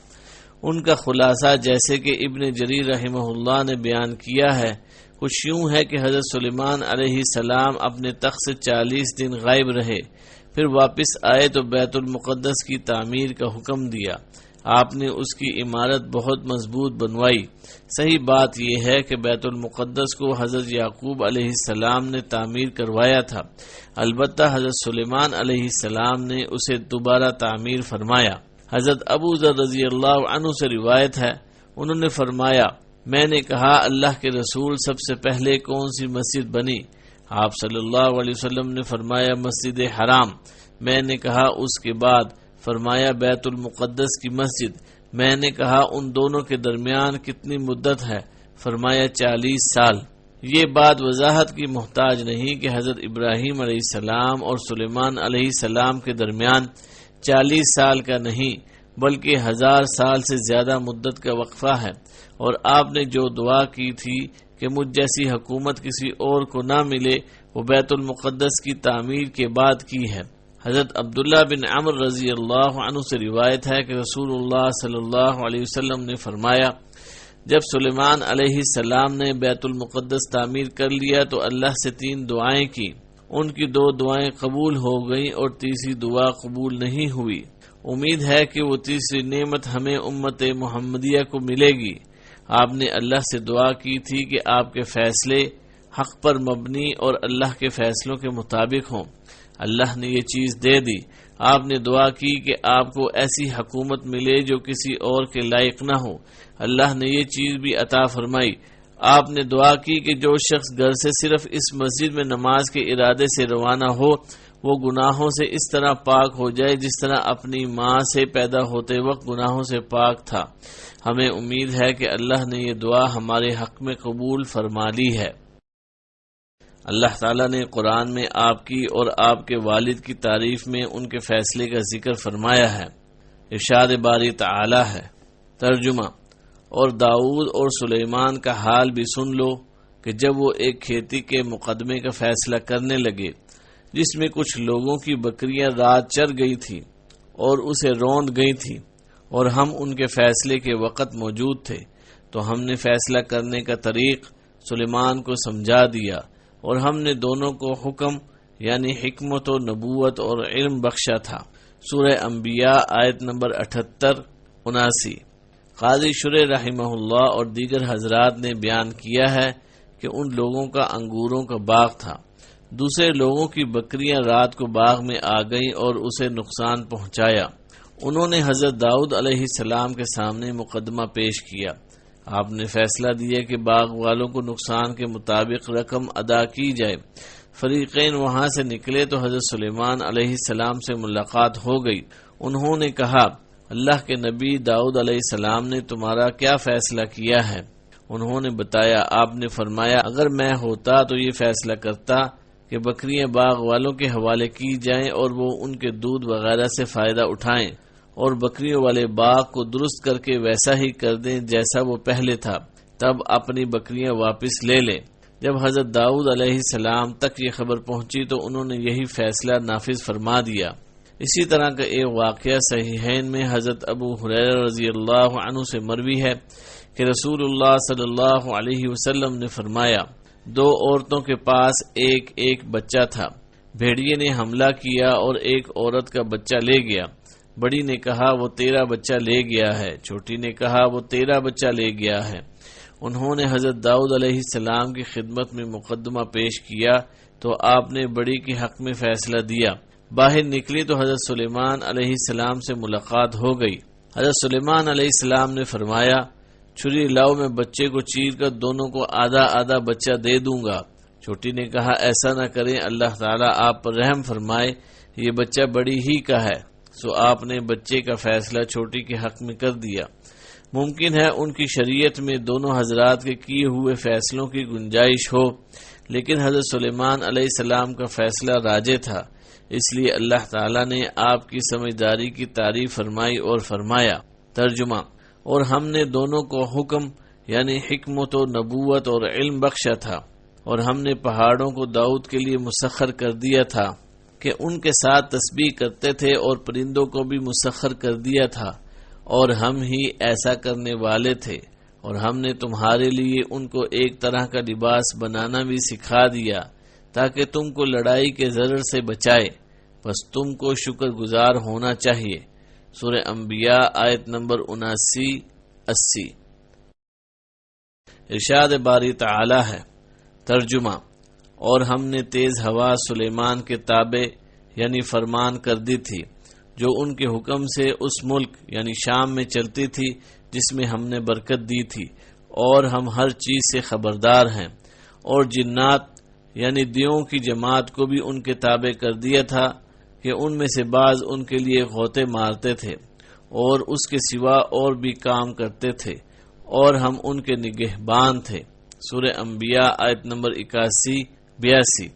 ان کا خلاصہ جیسے کہ ابن جریر رحمہ اللہ نے بیان کیا ہے کچھ یوں ہے کہ حضرت سلیمان علیہ السلام اپنے تخت سے 40 دن غائب رہے، پھر واپس آئے تو بیت المقدس کی تعمیر کا حکم دیا۔ آپ نے اس کی عمارت بہت مضبوط بنوائی۔ صحیح بات یہ ہے کہ بیت المقدس کو حضرت یعقوب علیہ السلام نے تعمیر کروایا تھا، البتہ حضرت سلیمان علیہ السلام نے اسے دوبارہ تعمیر فرمایا۔ حضرت ابو ذر رضی اللہ عنہ سے روایت ہے، انہوں نے فرمایا میں نے کہا اللہ کے رسول سب سے پہلے کون سی مسجد بنی؟ آپ صلی اللہ علیہ وسلم نے فرمایا مسجد حرام۔ میں نے کہا اس کے بعد؟ فرمایا بیت المقدس کی مسجد۔ میں نے کہا ان دونوں کے درمیان کتنی مدت ہے؟ فرمایا 40 سال۔ یہ بات وضاحت کی محتاج نہیں کہ حضرت ابراہیم علیہ السلام اور سلیمان علیہ السلام کے درمیان 40 سال کا نہیں بلکہ 1000 سال سے زیادہ مدت کا وقفہ ہے، اور آپ نے جو دعا کی تھی کہ مجھ جیسی حکومت کسی اور کو نہ ملے وہ بیت المقدس کی تعمیر کے بعد کی ہے۔ حضرت عبداللہ بن عمر رضی اللہ عنہ سے روایت ہے کہ رسول اللہ صلی اللہ علیہ وسلم نے فرمایا جب سلیمان علیہ السلام نے بیت المقدس تعمیر کر لیا تو اللہ سے 3 دعائیں کی، ان کی 2 دعائیں قبول ہو گئیں اور تیسری دعا قبول نہیں ہوئی۔ امید ہے کہ وہ تیسری نعمت ہمیں امت محمدیہ کو ملے گی۔ آپ نے اللہ سے دعا کی تھی کہ آپ کے فیصلے حق پر مبنی اور اللہ کے فیصلوں کے مطابق ہوں۔ اللہ نے یہ چیز دے دی۔ آپ نے دعا کی کہ آپ کو ایسی حکومت ملے جو کسی اور کے لائق نہ ہو۔ اللہ نے یہ چیز بھی عطا فرمائی۔ آپ نے دعا کی کہ جو شخص گھر سے صرف اس مسجد میں نماز کے ارادے سے روانہ ہو وہ گناہوں سے اس طرح پاک ہو جائے جس طرح اپنی ماں سے پیدا ہوتے وقت گناہوں سے پاک تھا۔ ہمیں امید ہے کہ اللہ نے یہ دعا ہمارے حق میں قبول فرما لی ہے۔ اللہ تعالیٰ نے قرآن میں آپ کی اور آپ کے والد کی تعریف میں ان کے فیصلے کا ذکر فرمایا ہے۔ ارشاد باری تعالی ہے۔ ترجمہ: اور داؤد اور سلیمان کا حال بھی سن لو کہ جب وہ ایک کھیتی کے مقدمے کا فیصلہ کرنے لگے جس میں کچھ لوگوں کی بکریاں رات چر گئی تھی اور اسے روند گئی تھی، اور ہم ان کے فیصلے کے وقت موجود تھے، تو ہم نے فیصلہ کرنے کا طریق سلیمان کو سمجھا دیا، اور ہم نے دونوں کو حکم یعنی حکمت و نبوت اور علم بخشا تھا۔ سورہ انبیاء آیت نمبر 78-79۔ قاضی شرح رحمہ اللہ اور دیگر حضرات نے بیان کیا ہے کہ ان لوگوں کا انگوروں کا باغ تھا، دوسرے لوگوں کی بکریاں رات کو باغ میں آ گئیں اور اسے نقصان پہنچایا۔ انہوں نے حضرت داؤد علیہ السلام کے سامنے مقدمہ پیش کیا۔ آپ نے فیصلہ دیا کہ باغ والوں کو نقصان کے مطابق رقم ادا کی جائے۔ فریقین وہاں سے نکلے تو حضرت سلیمان علیہ السلام سے ملاقات ہو گئی۔ انہوں نے کہا اللہ کے نبی داؤد علیہ السلام نے تمہارا کیا فیصلہ کیا ہے؟ انہوں نے بتایا۔ آپ نے فرمایا اگر میں ہوتا تو یہ فیصلہ کرتا کہ بکریاں باغ والوں کے حوالے کی جائیں اور وہ ان کے دودھ وغیرہ سے فائدہ اٹھائیں، اور بکریوں والے باغ کو درست کر کے ویسا ہی کر دیں جیسا وہ پہلے تھا، تب اپنی بکریاں واپس لے لیں۔ جب حضرت داؤد علیہ السلام تک یہ خبر پہنچی تو انہوں نے یہی فیصلہ نافذ فرما دیا۔ اسی طرح کا ایک واقعہ صحیحین میں حضرت ابو ہریرہ رضی اللہ عنہ سے مروی ہے کہ رسول اللہ صلی اللہ علیہ وسلم نے فرمایا 2 عورتوں کے پاس ایک بچہ تھا۔ بھیڑیے نے حملہ کیا اور ایک عورت کا بچہ لے گیا۔ بڑی نے کہا وہ تیرا بچہ لے گیا ہے، چھوٹی نے کہا وہ تیرا بچہ لے گیا ہے۔ انہوں نے حضرت داؤد علیہ السلام کی خدمت میں مقدمہ پیش کیا تو آپ نے بڑی کے حق میں فیصلہ دیا۔ باہر نکلی تو حضرت سلیمان علیہ السلام سے ملاقات ہو گئی۔ حضرت سلیمان علیہ السلام نے فرمایا چھری لاؤ، میں بچے کو چیر کر دونوں کو آدھا آدھا بچہ دے دوں گا۔ چھوٹی نے کہا ایسا نہ کریں، اللہ تعالیٰ آپ پر رحم فرمائے، یہ بچہ بڑی ہی کا ہے۔ سو آپ نے بچے کا فیصلہ چھوٹی کے حق میں کر دیا۔ ممکن ہے ان کی شریعت میں دونوں حضرات کے کیے ہوئے فیصلوں کی گنجائش ہو، لیکن حضرت سلیمان علیہ السلام کا فیصلہ راجح تھا، اس لیے اللہ تعالیٰ نے آپ کی سمجھداری کی تعریف فرمائی اور فرمایا۔ ترجمہ: اور ہم نے دونوں کو حکم یعنی حکمت و نبوت اور علم بخشا تھا، اور ہم نے پہاڑوں کو داؤد کے لیے مسخر کر دیا تھا کہ ان کے ساتھ تسبیح کرتے تھے، اور پرندوں کو بھی مسخر کر دیا تھا، اور ہم ہی ایسا کرنے والے تھے، اور ہم نے تمہارے لیے ان کو ایک طرح کا لباس بنانا بھی سکھا دیا تاکہ تم کو لڑائی کے ضرر سے بچائے، بس تم کو شکر گزار ہونا چاہیے۔ سورہ انبیاء آیت نمبر 79-80۔ ارشاد باری تعالی ہے۔ ترجمہ: اور ہم نے تیز ہوا سلیمان کے تابع یعنی فرمان کر دی تھی، جو ان کے حکم سے اس ملک یعنی شام میں چلتی تھی جس میں ہم نے برکت دی تھی، اور ہم ہر چیز سے خبردار ہیں۔ اور جنات یعنی دیوں کی جماعت کو بھی ان کے تابع کر دیا تھا کہ ان میں سے بعض ان کے لیے غوطے مارتے تھے اور اس کے سوا اور بھی کام کرتے تھے، اور ہم ان کے نگہبان تھے۔ سورہ انبیاء آیت نمبر 81-82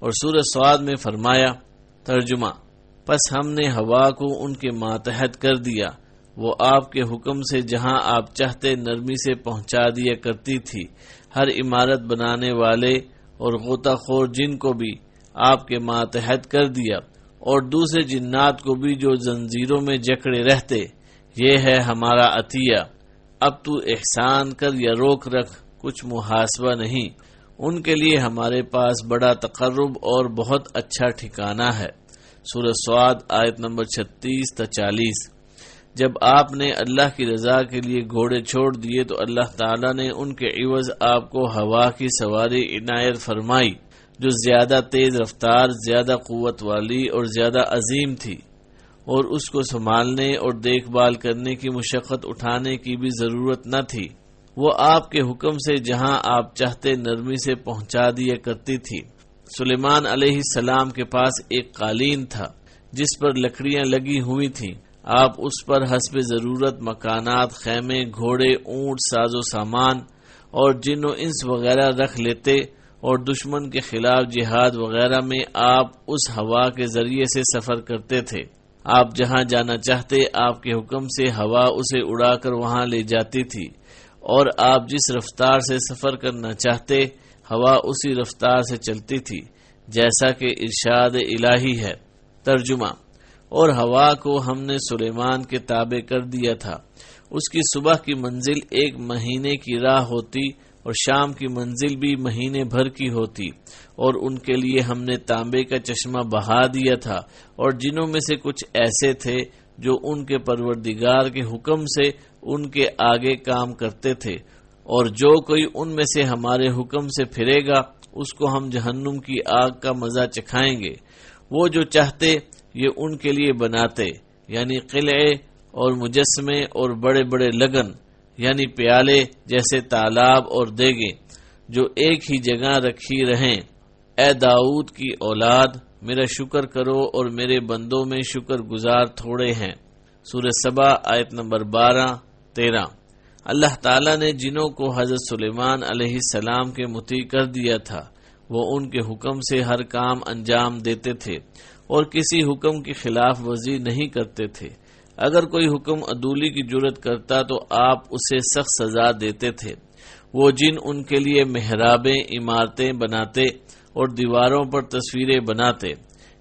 اور سورہ صاد میں فرمایا ترجمہ: پس ہم نے ہوا کو ان کے ماتحت کر دیا، وہ آپ کے حکم سے جہاں آپ چاہتے نرمی سے پہنچا دیا کرتی تھی۔ ہر عمارت بنانے والے اور غوطہ خور جن کو بھی آپ کے ماتحت کر دیا، اور دوسرے جنات کو بھی جو زنجیروں میں جکڑے رہتے۔ یہ ہے ہمارا عطیہ، اب تو احسان کر یا روک رکھ، کچھ محاسبہ نہیں۔ ان کے لیے ہمارے پاس بڑا تقرب اور بہت اچھا ٹھکانہ ہے۔ سورہ صاد آیت نمبر 36-40۔ جب آپ نے اللہ کی رضا کے لیے گھوڑے چھوڑ دیے تو اللہ تعالیٰ نے ان کے عوض آپ کو ہوا کی سواری عنایت فرمائی، جو زیادہ تیز رفتار، زیادہ قوت والی اور زیادہ عظیم تھی، اور اس کو سنبھالنے اور دیکھ بھال کرنے کی مشقت اٹھانے کی بھی ضرورت نہ تھی۔ وہ آپ کے حکم سے جہاں آپ چاہتے نرمی سے پہنچا دیا کرتی تھی۔ سلیمان علیہ السلام کے پاس ایک قالین تھا جس پر لکڑیاں لگی ہوئی تھیں۔ آپ اس پر حسب ضرورت مکانات، خیمے، گھوڑے، اونٹ، ساز و سامان اور جن و انس وغیرہ رکھ لیتے، اور دشمن کے خلاف جہاد وغیرہ میں آپ اس ہوا کے ذریعے سے سفر کرتے تھے۔ آپ جہاں جانا چاہتے آپ کے حکم سے ہوا اسے اڑا کر وہاں لے جاتی تھی، اور آپ جس رفتار سے سفر کرنا چاہتے ہوا اسی رفتار سے چلتی تھی، جیسا کہ ارشاد الہی ہے۔ ترجمہ: اور ہوا کو ہم نے سلیمان کے تابع کر دیا تھا۔ اس کی صبح کی منزل 1 مہینے کی راہ ہوتی اور شام کی منزل بھی مہینے بھر کی ہوتی، اور ان کے لیے ہم نے تانبے کا چشمہ بہا دیا تھا، اور جنوں میں سے کچھ ایسے تھے جو ان کے پروردگار کے حکم سے ان کے آگے کام کرتے تھے، اور جو کوئی ان میں سے ہمارے حکم سے پھرے گا اس کو ہم جہنم کی آگ کا مزہ چکھائیں گے۔ وہ جو چاہتے یہ ان کے لیے بناتے، یعنی قلعے اور مجسمے اور بڑے بڑے لگن یعنی پیالے جیسے تالاب اور دیگیں جو ایک ہی جگہ رکھی رہیں۔ اے داؤد کی اولاد، میرا شکر کرو اور میرے بندوں میں شکر گزار تھوڑے ہیں۔ سورہ سبا آیت نمبر 12-13۔ اللہ تعالیٰ نے جنوں کو حضرت سلیمان علیہ السلام کے مطیع کر دیا تھا، وہ ان کے حکم سے ہر کام انجام دیتے تھے اور کسی حکم کی خلاف ورزی نہیں کرتے تھے۔ اگر کوئی حکم عدولی کی جرت کرتا تو آپ اسے سخت سزا دیتے تھے۔ وہ جن ان کے لیے محرابیں، عمارتیں بناتے اور دیواروں پر تصویریں بناتے،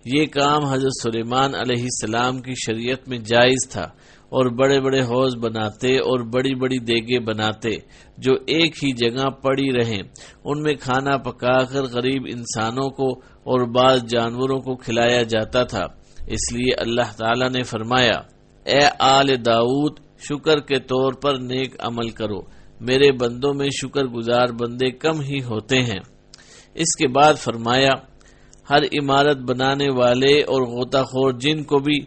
یہ کام حضرت سلیمان علیہ السلام کی شریعت میں جائز تھا، اور بڑے بڑے حوض بناتے اور بڑی بڑی دیگیں بناتے جو ایک ہی جگہ پڑی رہیں، ان میں کھانا پکا کر غریب انسانوں کو اور بعض جانوروں کو کھلایا جاتا تھا۔ اس لیے اللہ تعالیٰ نے فرمایا: اے آل داؤد، شکر کے طور پر نیک عمل کرو، میرے بندوں میں شکر گزار بندے کم ہی ہوتے ہیں۔ اس کے بعد فرمایا: ہر عمارت بنانے والے اور غوطہ خور جن کو بھی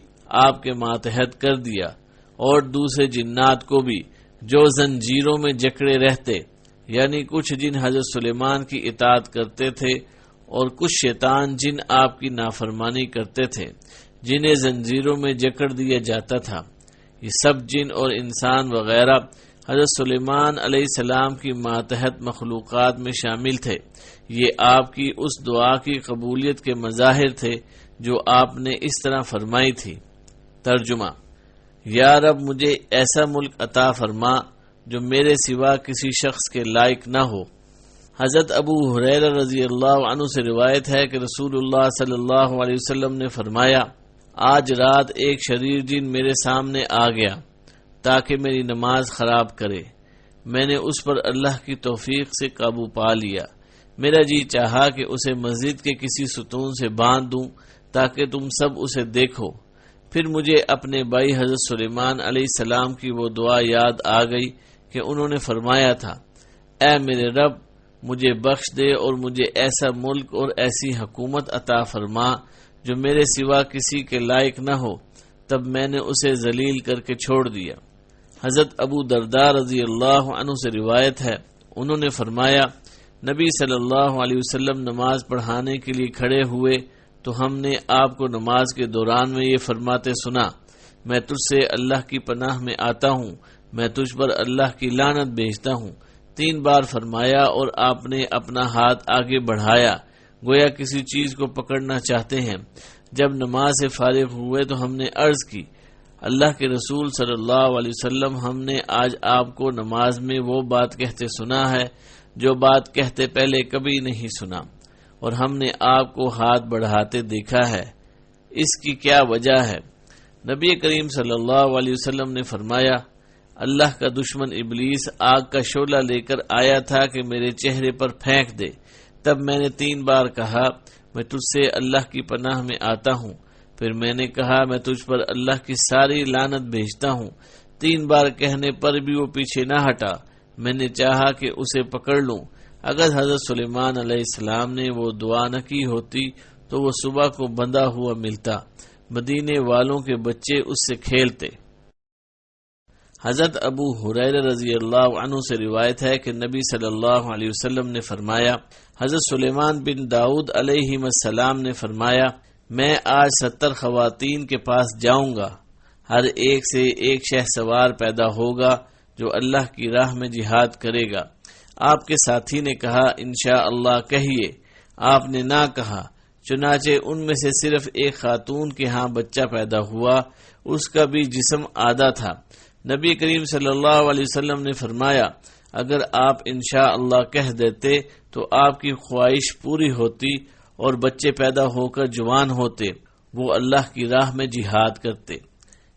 آپ کے ماتحت کر دیا، اور دوسرے جنات کو بھی جو زنجیروں میں جکڑے رہتے، یعنی کچھ جن حضرت سلیمان کی اطاعت کرتے تھے اور کچھ شیطان جن آپ کی نافرمانی کرتے تھے، جنہیں زنجیروں میں جکڑ دیا جاتا تھا۔ یہ سب جن اور انسان وغیرہ حضرت سلیمان علیہ السلام کی ماتحت مخلوقات میں شامل تھے۔ یہ آپ کی اس دعا کی قبولیت کے مظاہر تھے جو آپ نے اس طرح فرمائی تھی۔ ترجمہ: یا رب، مجھے ایسا ملک عطا فرما جو میرے سوا کسی شخص کے لائق نہ ہو۔ حضرت ابو ہریرہ رضی اللہ عنہ سے روایت ہے کہ رسول اللہ صلی اللہ علیہ وسلم نے فرمایا: آج رات ایک شریر جن میرے سامنے آ گیا تاکہ میری نماز خراب کرے۔ میں نے اس پر اللہ کی توفیق سے قابو پا لیا۔ میرا جی چاہا کہ اسے مسجد کے کسی ستون سے باندھ دوں تاکہ تم سب اسے دیکھو۔ پھر مجھے اپنے بھائی حضرت سلیمان علیہ السلام کی وہ دعا یاد آ گئی کہ انہوں نے فرمایا تھا: اے میرے رب، مجھے بخش دے اور مجھے ایسا ملک اور ایسی حکومت عطا فرما جو میرے سوا کسی کے لائق نہ ہو، تب میں نے اسے ذلیل کر کے چھوڑ دیا۔ حضرت ابو درداء رضی اللہ عنہ سے روایت ہے، انہوں نے فرمایا نبی صلی اللہ علیہ وسلم نماز پڑھانے کے لیے کھڑے ہوئے تو ہم نے آپ کو نماز کے دوران میں یہ فرماتے سنا، میں تجھ سے اللہ کی پناہ میں آتا ہوں، میں تجھ پر اللہ کی لعنت بھیجتا ہوں۔ 3 بار فرمایا اور آپ نے اپنا ہاتھ آگے بڑھایا گویا کسی چیز کو پکڑنا چاہتے ہیں۔ جب نماز سے فارغ ہوئے تو ہم نے عرض کی، اللہ کے رسول صلی اللہ علیہ وسلم، ہم نے آج آپ کو نماز میں وہ بات کہتے سنا ہے جو بات کہتے پہلے کبھی نہیں سنا، اور ہم نے آپ کو ہاتھ بڑھاتے دیکھا ہے، اس کی کیا وجہ ہے؟ نبی کریم صلی اللہ علیہ وسلم نے فرمایا، اللہ کا دشمن ابلیس آگ کا شعلہ لے کر آیا تھا کہ میرے چہرے پر پھینک دے، تب میں نے 3 بار کہا میں تجھ سے اللہ کی پناہ میں آتا ہوں، پھر میں نے کہا میں تجھ پر اللہ کی ساری لعنت بھیجتا ہوں۔ 3 بار کہنے پر بھی وہ پیچھے نہ ہٹا، میں نے چاہا کہ اسے پکڑ لوں۔ اگر حضرت سلیمان علیہ السلام نے وہ دعا نہ کی ہوتی تو وہ صبح کو بندھا ہوا ملتا، مدینے والوں کے بچے اس سے کھیلتے۔ حضرت ابو ہریرہ رضی اللہ عنہ سے روایت ہے کہ نبی صلی اللہ علیہ وسلم نے فرمایا، حضرت سلیمان بن داؤد علیہ السلام نے فرمایا، میں آج 70 خواتین کے پاس جاؤں گا، ہر ایک سے ایک شہسوار پیدا ہوگا جو اللہ کی راہ میں جہاد کرے گا۔ آپ کے ساتھی نے کہا انشاءاللہ کہیے، آپ نے نہ کہا، چنانچہ ان میں سے صرف ایک خاتون کے ہاں بچہ پیدا ہوا، اس کا بھی جسم آدھا تھا۔ نبی کریم صلی اللہ علیہ وسلم نے فرمایا، اگر آپ انشاءاللہ کہہ دیتے تو آپ کی خواہش پوری ہوتی اور بچے پیدا ہو کر جوان ہوتے، وہ اللہ کی راہ میں جہاد کرتے۔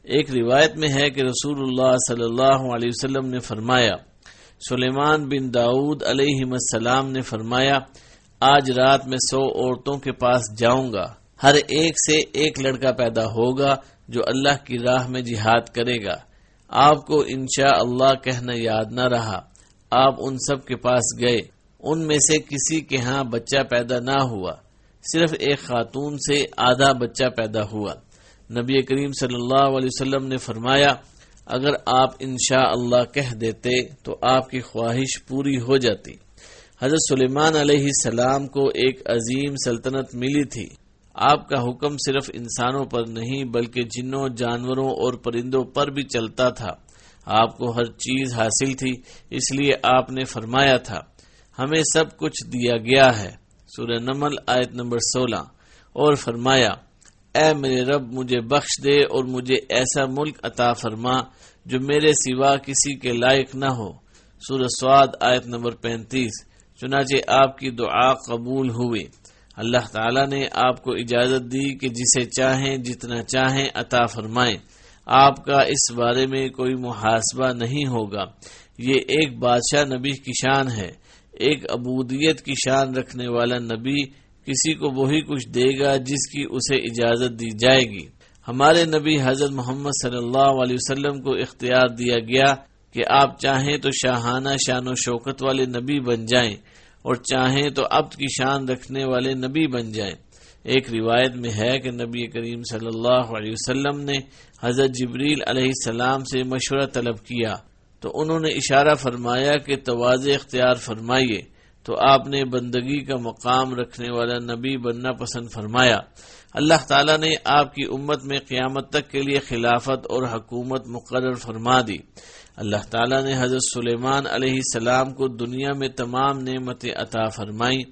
ایک روایت میں ہے کہ رسول اللہ صلی اللہ علیہ وسلم نے فرمایا، سلیمان بن داؤد علیہ السلام نے فرمایا، آج رات میں 100 عورتوں کے پاس جاؤں گا، ہر ایک سے ایک لڑکا پیدا ہوگا جو اللہ کی راہ میں جہاد کرے گا۔ آپ کو انشاءاللہ کہنا یاد نہ رہا، آپ ان سب کے پاس گئے، ان میں سے کسی کے ہاں بچہ پیدا نہ ہوا، صرف ایک خاتون سے آدھا بچہ پیدا ہوا۔ نبی کریم صلی اللہ علیہ وسلم نے فرمایا، اگر آپ انشاءاللہ کہہ دیتے تو آپ کی خواہش پوری ہو جاتی۔ حضرت سلیمان علیہ السلام کو ایک عظیم سلطنت ملی تھی۔ آپ کا حکم صرف انسانوں پر نہیں بلکہ جنوں، جانوروں اور پرندوں پر بھی چلتا تھا۔ آپ کو ہر چیز حاصل تھی، اس لیے آپ نے فرمایا تھا، ہمیں سب کچھ دیا گیا ہے، سورہ نمل آیت نمبر 16، اور فرمایا، اے میرے رب مجھے بخش دے اور مجھے ایسا ملک عطا فرما جو میرے سوا کسی کے لائق نہ ہو، سورہ صاد آیت نمبر 35۔ چنانچہ آپ کی دعا قبول ہوئی۔ اللہ تعالیٰ نے آپ کو اجازت دی کہ جسے چاہیں جتنا چاہیں عطا فرمائیں، آپ کا اس بارے میں کوئی محاسبہ نہیں ہوگا۔ یہ ایک بادشاہ نبی کی شان ہے، ایک عبودیت کی شان رکھنے والا نبی کسی کو وہی کچھ دے گا جس کی اسے اجازت دی جائے گی۔ ہمارے نبی حضرت محمد صلی اللہ علیہ وسلم کو اختیار دیا گیا کہ آپ چاہیں تو شاہانہ شان و شوکت والے نبی بن جائیں اور چاہیں تو عبد کی شان رکھنے والے نبی بن جائیں۔ ایک روایت میں ہے کہ نبی کریم صلی اللہ علیہ وسلم نے حضرت جبریل علیہ السلام سے مشورہ طلب کیا تو انہوں نے اشارہ فرمایا کہ تواضع اختیار فرمائیے، تو آپ نے بندگی کا مقام رکھنے والا نبی بننا پسند فرمایا۔ اللہ تعالیٰ نے آپ کی امت میں قیامت تک کے لیے خلافت اور حکومت مقرر فرما دی۔ اللہ تعالیٰ نے حضرت سلیمان علیہ السلام کو دنیا میں تمام نعمتیں عطا فرمائیں،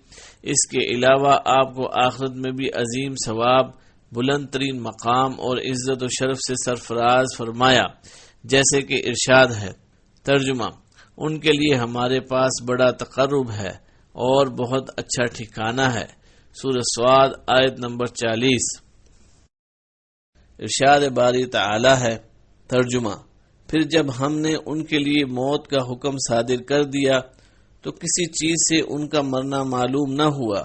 اس کے علاوہ آپ کو آخرت میں بھی عظیم ثواب، بلند ترین مقام اور عزت و شرف سے سرفراز فرمایا، جیسے کہ ارشاد ہے۔ ترجمہ، ان کے لیے ہمارے پاس بڑا تقرب ہے اور بہت اچھا ٹھکانہ ہے، سورہ صاد آیت نمبر 40۔ ارشاد باری تعالی ہے۔ ترجمہ، پھر جب ہم نے ان کے لیے موت کا حکم صادر کر دیا تو کسی چیز سے ان کا مرنا معلوم نہ ہوا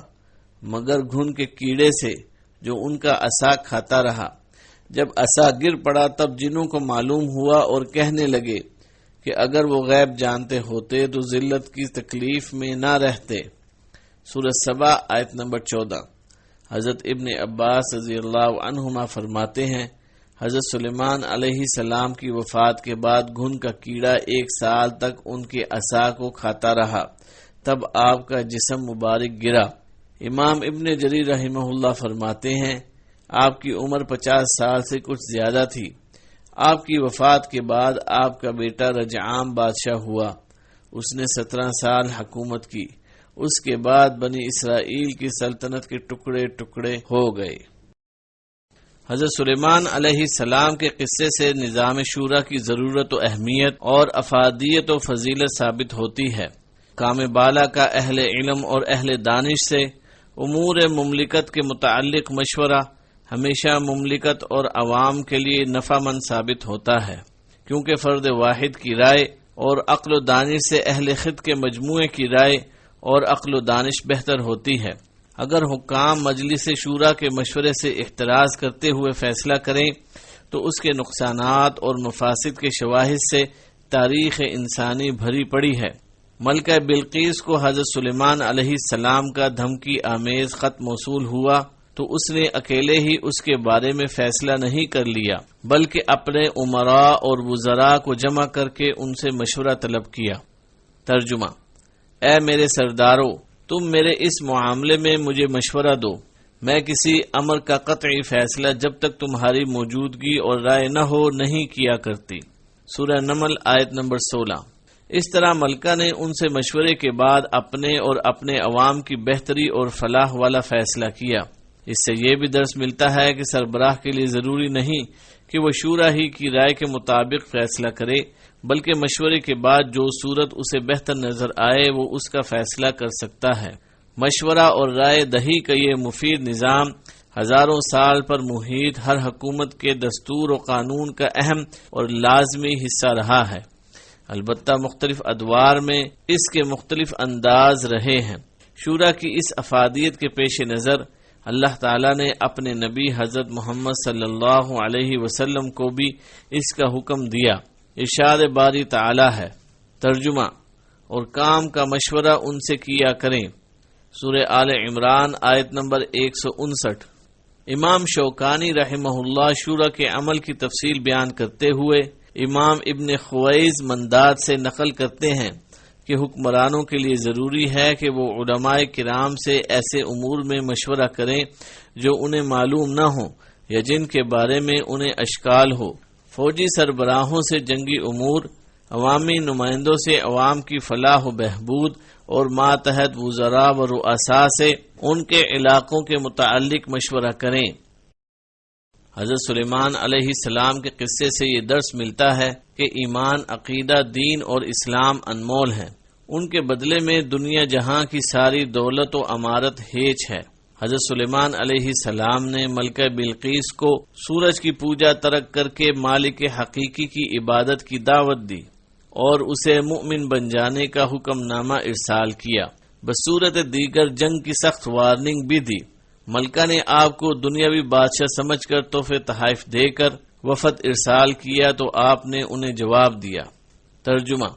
مگر گھن کے کیڑے سے جو ان کا عصا کھاتا رہا۔ جب عصا گر پڑا تب جنوں کو معلوم ہوا اور کہنے لگے کہ اگر وہ غیب جانتے ہوتے تو ذلت کی تکلیف میں نہ رہتے، سورہ سبا آیت نمبر 14۔ حضرت ابن عباس رضی اللہ عنہما فرماتے ہیں، حضرت سلیمان علیہ السلام کی وفات کے بعد گھن کا کیڑا 1 سال تک ان کے عصا کو کھاتا رہا، تب آپ کا جسم مبارک گرا۔ امام ابن جریر رحمہ اللہ فرماتے ہیں آپ کی عمر 50 سال سے کچھ زیادہ تھی۔ آپ کی وفات کے بعد آپ کا بیٹا رجعام بادشاہ ہوا، اس نے 17 سال حکومت کی۔ اس کے بعد بنی اسرائیل کی سلطنت کے ٹکڑے ٹکڑے ہو گئے۔ حضرت سلیمان علیہ السلام کے قصے سے نظام شورا کی ضرورت و اہمیت اور افادیت و فضیلت ثابت ہوتی ہے۔ کام بالا کا اہل علم اور اہل دانش سے امور مملکت کے متعلق مشورہ ہمیشہ مملکت اور عوام کے لیے نفع مند ثابت ہوتا ہے، کیونکہ فرد واحد کی رائے اور عقل و دانش سے اہل خط کے مجموعے کی رائے اور عقل و دانش بہتر ہوتی ہے۔ اگر حکام مجلس شورا کے مشورے سے احتراز کرتے ہوئے فیصلہ کریں تو اس کے نقصانات اور مفاسد کے شواہد سے تاریخ انسانی بھری پڑی ہے۔ ملکہ بلقیس کو حضرت سلیمان علیہ السلام کا دھمکی آمیز خط موصول ہوا تو اس نے اکیلے ہی اس کے بارے میں فیصلہ نہیں کر لیا، بلکہ اپنے امراء اور وزراء کو جمع کر کے ان سے مشورہ طلب کیا۔ ترجمہ: اے میرے سردارو، تم میرے اس معاملے میں مجھے مشورہ دو۔ میں کسی امر کا قطعی فیصلہ جب تک تمہاری موجودگی اور رائے نہ ہو نہیں کیا کرتی۔ سورہ نمل آیت نمبر 16۔ اس طرح ملکہ نے ان سے مشورے کے بعد اپنے اور اپنے عوام کی بہتری اور فلاح والا فیصلہ کیا۔ اس سے یہ بھی درس ملتا ہے کہ سربراہ کے لیے ضروری نہیں کہ وہ شورا ہی کی رائے کے مطابق فیصلہ کرے، بلکہ مشورے کے بعد جو صورت اسے بہتر نظر آئے وہ اس کا فیصلہ کر سکتا ہے۔ مشورہ اور رائے دہی کا یہ مفید نظام ہزاروں سال پر محیط ہر حکومت کے دستور و قانون کا اہم اور لازمی حصہ رہا ہے۔ البتہ مختلف ادوار میں اس کے مختلف انداز رہے ہیں۔ شورا کی اس افادیت کے پیش نظر اللہ تعالیٰ نے اپنے نبی حضرت محمد صلی اللہ علیہ وسلم کو بھی اس کا حکم دیا۔ ارشاد باری تعالیٰ ہے۔ ترجمہ: اور کام کا مشورہ ان سے کیا کریں۔ سورہ آل عمران آیت نمبر 159۔ امام شوکانی رحمہ اللہ شورا کے عمل کی تفصیل بیان کرتے ہوئے امام ابن خویز منداد سے نقل کرتے ہیں کہ حکمرانوں کے لیے ضروری ہے کہ وہ علماء کرام سے ایسے امور میں مشورہ کریں جو انہیں معلوم نہ ہوں یا جن کے بارے میں انہیں اشکال ہو۔ فوجی سربراہوں سے جنگی امور، عوامی نمائندوں سے عوام کی فلاح و بہبود اور ماتحت وزراء و رؤساء سے ان کے علاقوں کے متعلق مشورہ کریں۔ حضرت سلیمان علیہ السلام کے قصے سے یہ درس ملتا ہے کہ ایمان، عقیدہ، دین اور اسلام انمول ہیں۔ ان کے بدلے میں دنیا جہاں کی ساری دولت و امارت ہیچ ہے۔ حضرت سلیمان علیہ السلام نے ملکہ بلقیس کو سورج کی پوجا ترک کر کے مالک حقیقی کی عبادت کی دعوت دی اور اسے مؤمن بن جانے کا حکم نامہ ارسال کیا۔ بصورت دیگر جنگ کی سخت وارننگ بھی دی۔ ملکہ نے آپ کو دنیاوی بادشاہ سمجھ کر تحفے تحائف دے کر وفد ارسال کیا تو آپ نے انہیں جواب دیا۔ ترجمہ: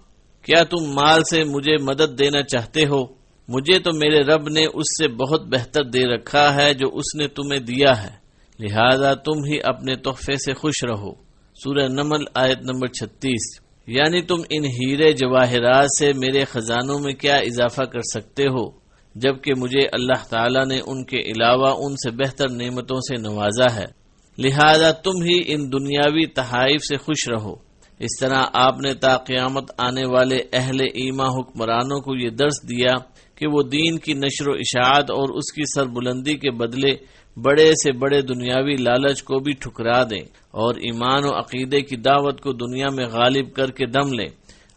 کیا تم مال سے مجھے مدد دینا چاہتے ہو؟ مجھے تو میرے رب نے اس سے بہت بہتر دے رکھا ہے جو اس نے تمہیں دیا ہے، لہذا تم ہی اپنے تحفے سے خوش رہو۔ سورہ نمل آیت نمبر 36۔ یعنی تم ان ہیرے جواہرات سے میرے خزانوں میں کیا اضافہ کر سکتے ہو، جبکہ مجھے اللہ تعالیٰ نے ان کے علاوہ ان سے بہتر نعمتوں سے نوازا ہے، لہذا تم ہی ان دنیاوی تحائف سے خوش رہو۔ اس طرح آپ نے تا قیامت آنے والے اہل ایمان حکمرانوں کو یہ درس دیا کہ وہ دین کی نشر و اشاعت اور اس کی سربلندی کے بدلے بڑے سے بڑے دنیاوی لالچ کو بھی ٹھکرا دیں اور ایمان و عقیدے کی دعوت کو دنیا میں غالب کر کے دم لیں۔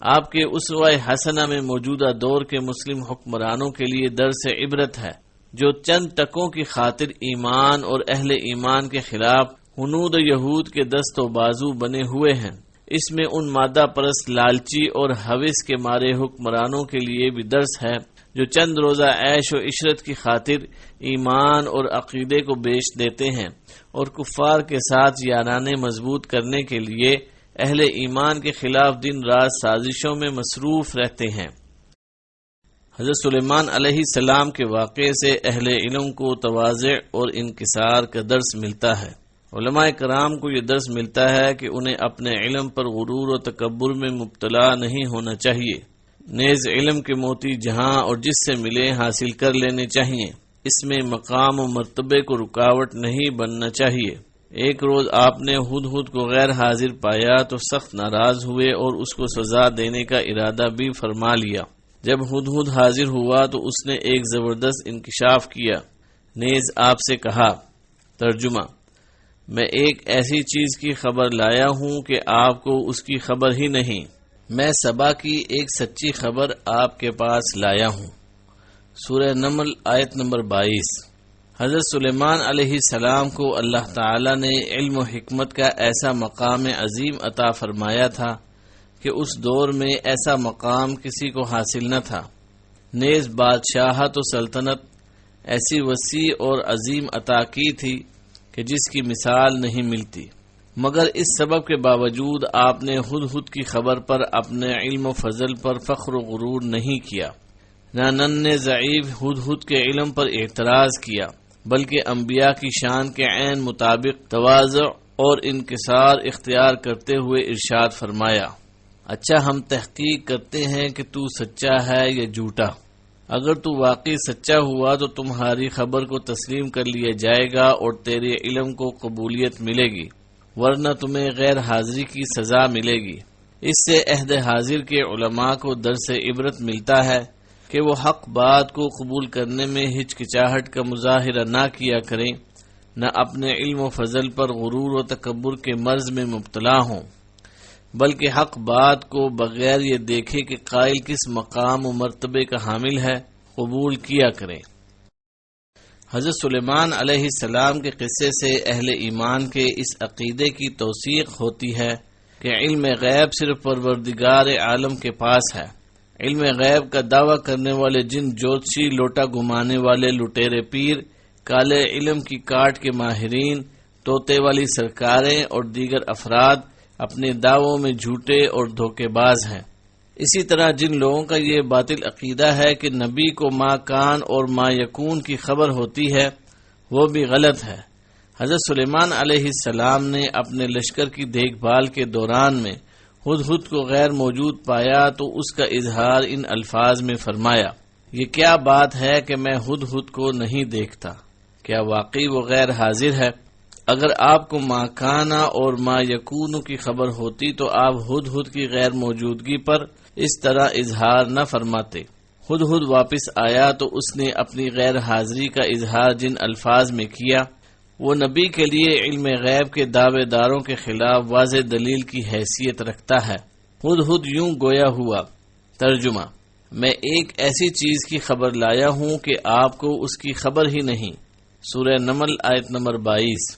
آپ کے اسوہ حسنہ میں موجودہ دور کے مسلم حکمرانوں کے لیے درس عبرت ہے، جو چند ٹکوں کی خاطر ایمان اور اہل ایمان کے خلاف ہنود یہود کے دست و بازو بنے ہوئے ہیں۔ اس میں ان مادہ پرست لالچی اور ہوس کے مارے حکمرانوں کے لیے بھی درس ہے جو چند روزہ عیش و عشرت کی خاطر ایمان اور عقیدے کو بیچ دیتے ہیں اور کفار کے ساتھ یارانے مضبوط کرنے کے لیے اہل ایمان کے خلاف دن رات سازشوں میں مصروف رہتے ہیں۔ حضرت سلیمان علیہ السلام کے واقعے سے اہل علم کو تواضع اور انکسار کا درس ملتا ہے۔ علماء کرام کو یہ درس ملتا ہے کہ انہیں اپنے علم پر غرور و تکبر میں مبتلا نہیں ہونا چاہیے، نیز علم کے موتی جہاں اور جس سے ملے حاصل کر لینے چاہیے، اس میں مقام و مرتبے کو رکاوٹ نہیں بننا چاہیے۔ ایک روز آپ نے ہدہد کو غیر حاضر پایا تو سخت ناراض ہوئے اور اس کو سزا دینے کا ارادہ بھی فرما لیا۔ جب ہدہد حاضر ہوا تو اس نے ایک زبردست انکشاف کیا، نیز آپ سے کہا۔ ترجمہ: میں ایک ایسی چیز کی خبر لایا ہوں کہ آپ کو اس کی خبر ہی نہیں، میں سبا کی ایک سچی خبر آپ کے پاس لایا ہوں۔ سورہ نمل آیت نمبر 22۔ حضرت سلیمان علیہ السلام کو اللہ تعالی نے علم و حکمت کا ایسا مقام عظیم عطا فرمایا تھا کہ اس دور میں ایسا مقام کسی کو حاصل نہ تھا، نیز بادشاہت و سلطنت ایسی وسیع اور عظیم عطا کی تھی کہ جس کی مثال نہیں ملتی، مگر اس سبب کے باوجود آپ نے ہدہد کی خبر پر اپنے علم و فضل پر فخر و غرور نہیں کیا، نہ ننھے ضعیف ہدہد کے علم پر اعتراض کیا، بلکہ انبیاء کی شان کے عین مطابق تواضع اور انکسار اختیار کرتے ہوئے ارشاد فرمایا: اچھا، ہم تحقیق کرتے ہیں کہ تو سچا ہے یا جھوٹا۔ اگر تو واقعی سچا ہوا تو تمہاری خبر کو تسلیم کر لیا جائے گا اور تیرے علم کو قبولیت ملے گی، ورنہ تمہیں غیر حاضری کی سزا ملے گی۔ اس سے عہد حاضر کے علماء کو درس عبرت ملتا ہے کہ وہ حق بات کو قبول کرنے میں ہچکچاہٹ کا مظاہرہ نہ کیا کریں، نہ اپنے علم و فضل پر غرور و تکبر کے مرض میں مبتلا ہوں، بلکہ حق بات کو بغیر یہ دیکھے کہ قائل کس مقام و مرتبے کا حامل ہے قبول کیا کریں۔ حضرت سلیمان علیہ السلام کے قصے سے اہل ایمان کے اس عقیدے کی توثیق ہوتی ہے کہ علم غیب صرف پروردگار عالم کے پاس ہے۔ علم غیب کا دعویٰ کرنے والے جن جوتشی، لوٹا گھمانے والے لٹیرے پیر، کالے علم کی کاٹ کے ماہرین، طوطے والی سرکاریں اور دیگر افراد اپنے دعووں میں جھوٹے اور دھوکے باز ہیں۔ اسی طرح جن لوگوں کا یہ باطل عقیدہ ہے کہ نبی کو ما کان اور ما یکون کی خبر ہوتی ہے، وہ بھی غلط ہے۔ حضرت سلیمان علیہ السلام نے اپنے لشکر کی دیکھ بھال کے دوران میں ہدہد کو غیر موجود پایا تو اس کا اظہار ان الفاظ میں فرمایا: یہ کیا بات ہے کہ میں ہدہد کو نہیں دیکھتا؟ کیا واقعی وہ غیر حاضر ہے؟ اگر آپ کو ما کانا اور ما یکون کی خبر ہوتی تو آپ ہدہد کی غیر موجودگی پر اس طرح اظہار نہ فرماتے۔ ہدہد واپس آیا تو اس نے اپنی غیر حاضری کا اظہار جن الفاظ میں کیا، وہ نبی کے لیے علم غیب کے دعوے داروں کے خلاف واضح دلیل کی حیثیت رکھتا ہے۔ ہدہد یوں گویا ہوا۔ ترجمہ: میں ایک ایسی چیز کی خبر لایا ہوں کہ آپ کو اس کی خبر ہی نہیں۔ سورہ نمل آیت نمبر 22۔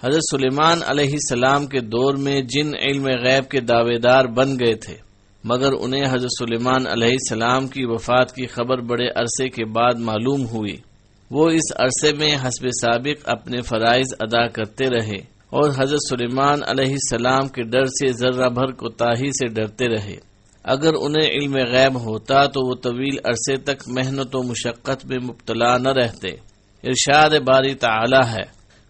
حضرت سلیمان علیہ السلام کے دور میں جن علم غیب کے دعوے دار بن گئے تھے، مگر انہیں حضرت سلیمان علیہ السلام کی وفات کی خبر بڑے عرصے کے بعد معلوم ہوئی۔ وہ اس عرصے میں حسب سابق اپنے فرائض ادا کرتے رہے اور حضرت سلیمان علیہ السلام کے ڈر سے ذرہ بھر کوتاہی سے ڈرتے رہے۔ اگر انہیں علم غیب ہوتا تو وہ طویل عرصے تک محنت و مشقت میں مبتلا نہ رہتے۔ ارشاد باری تعالی ہے: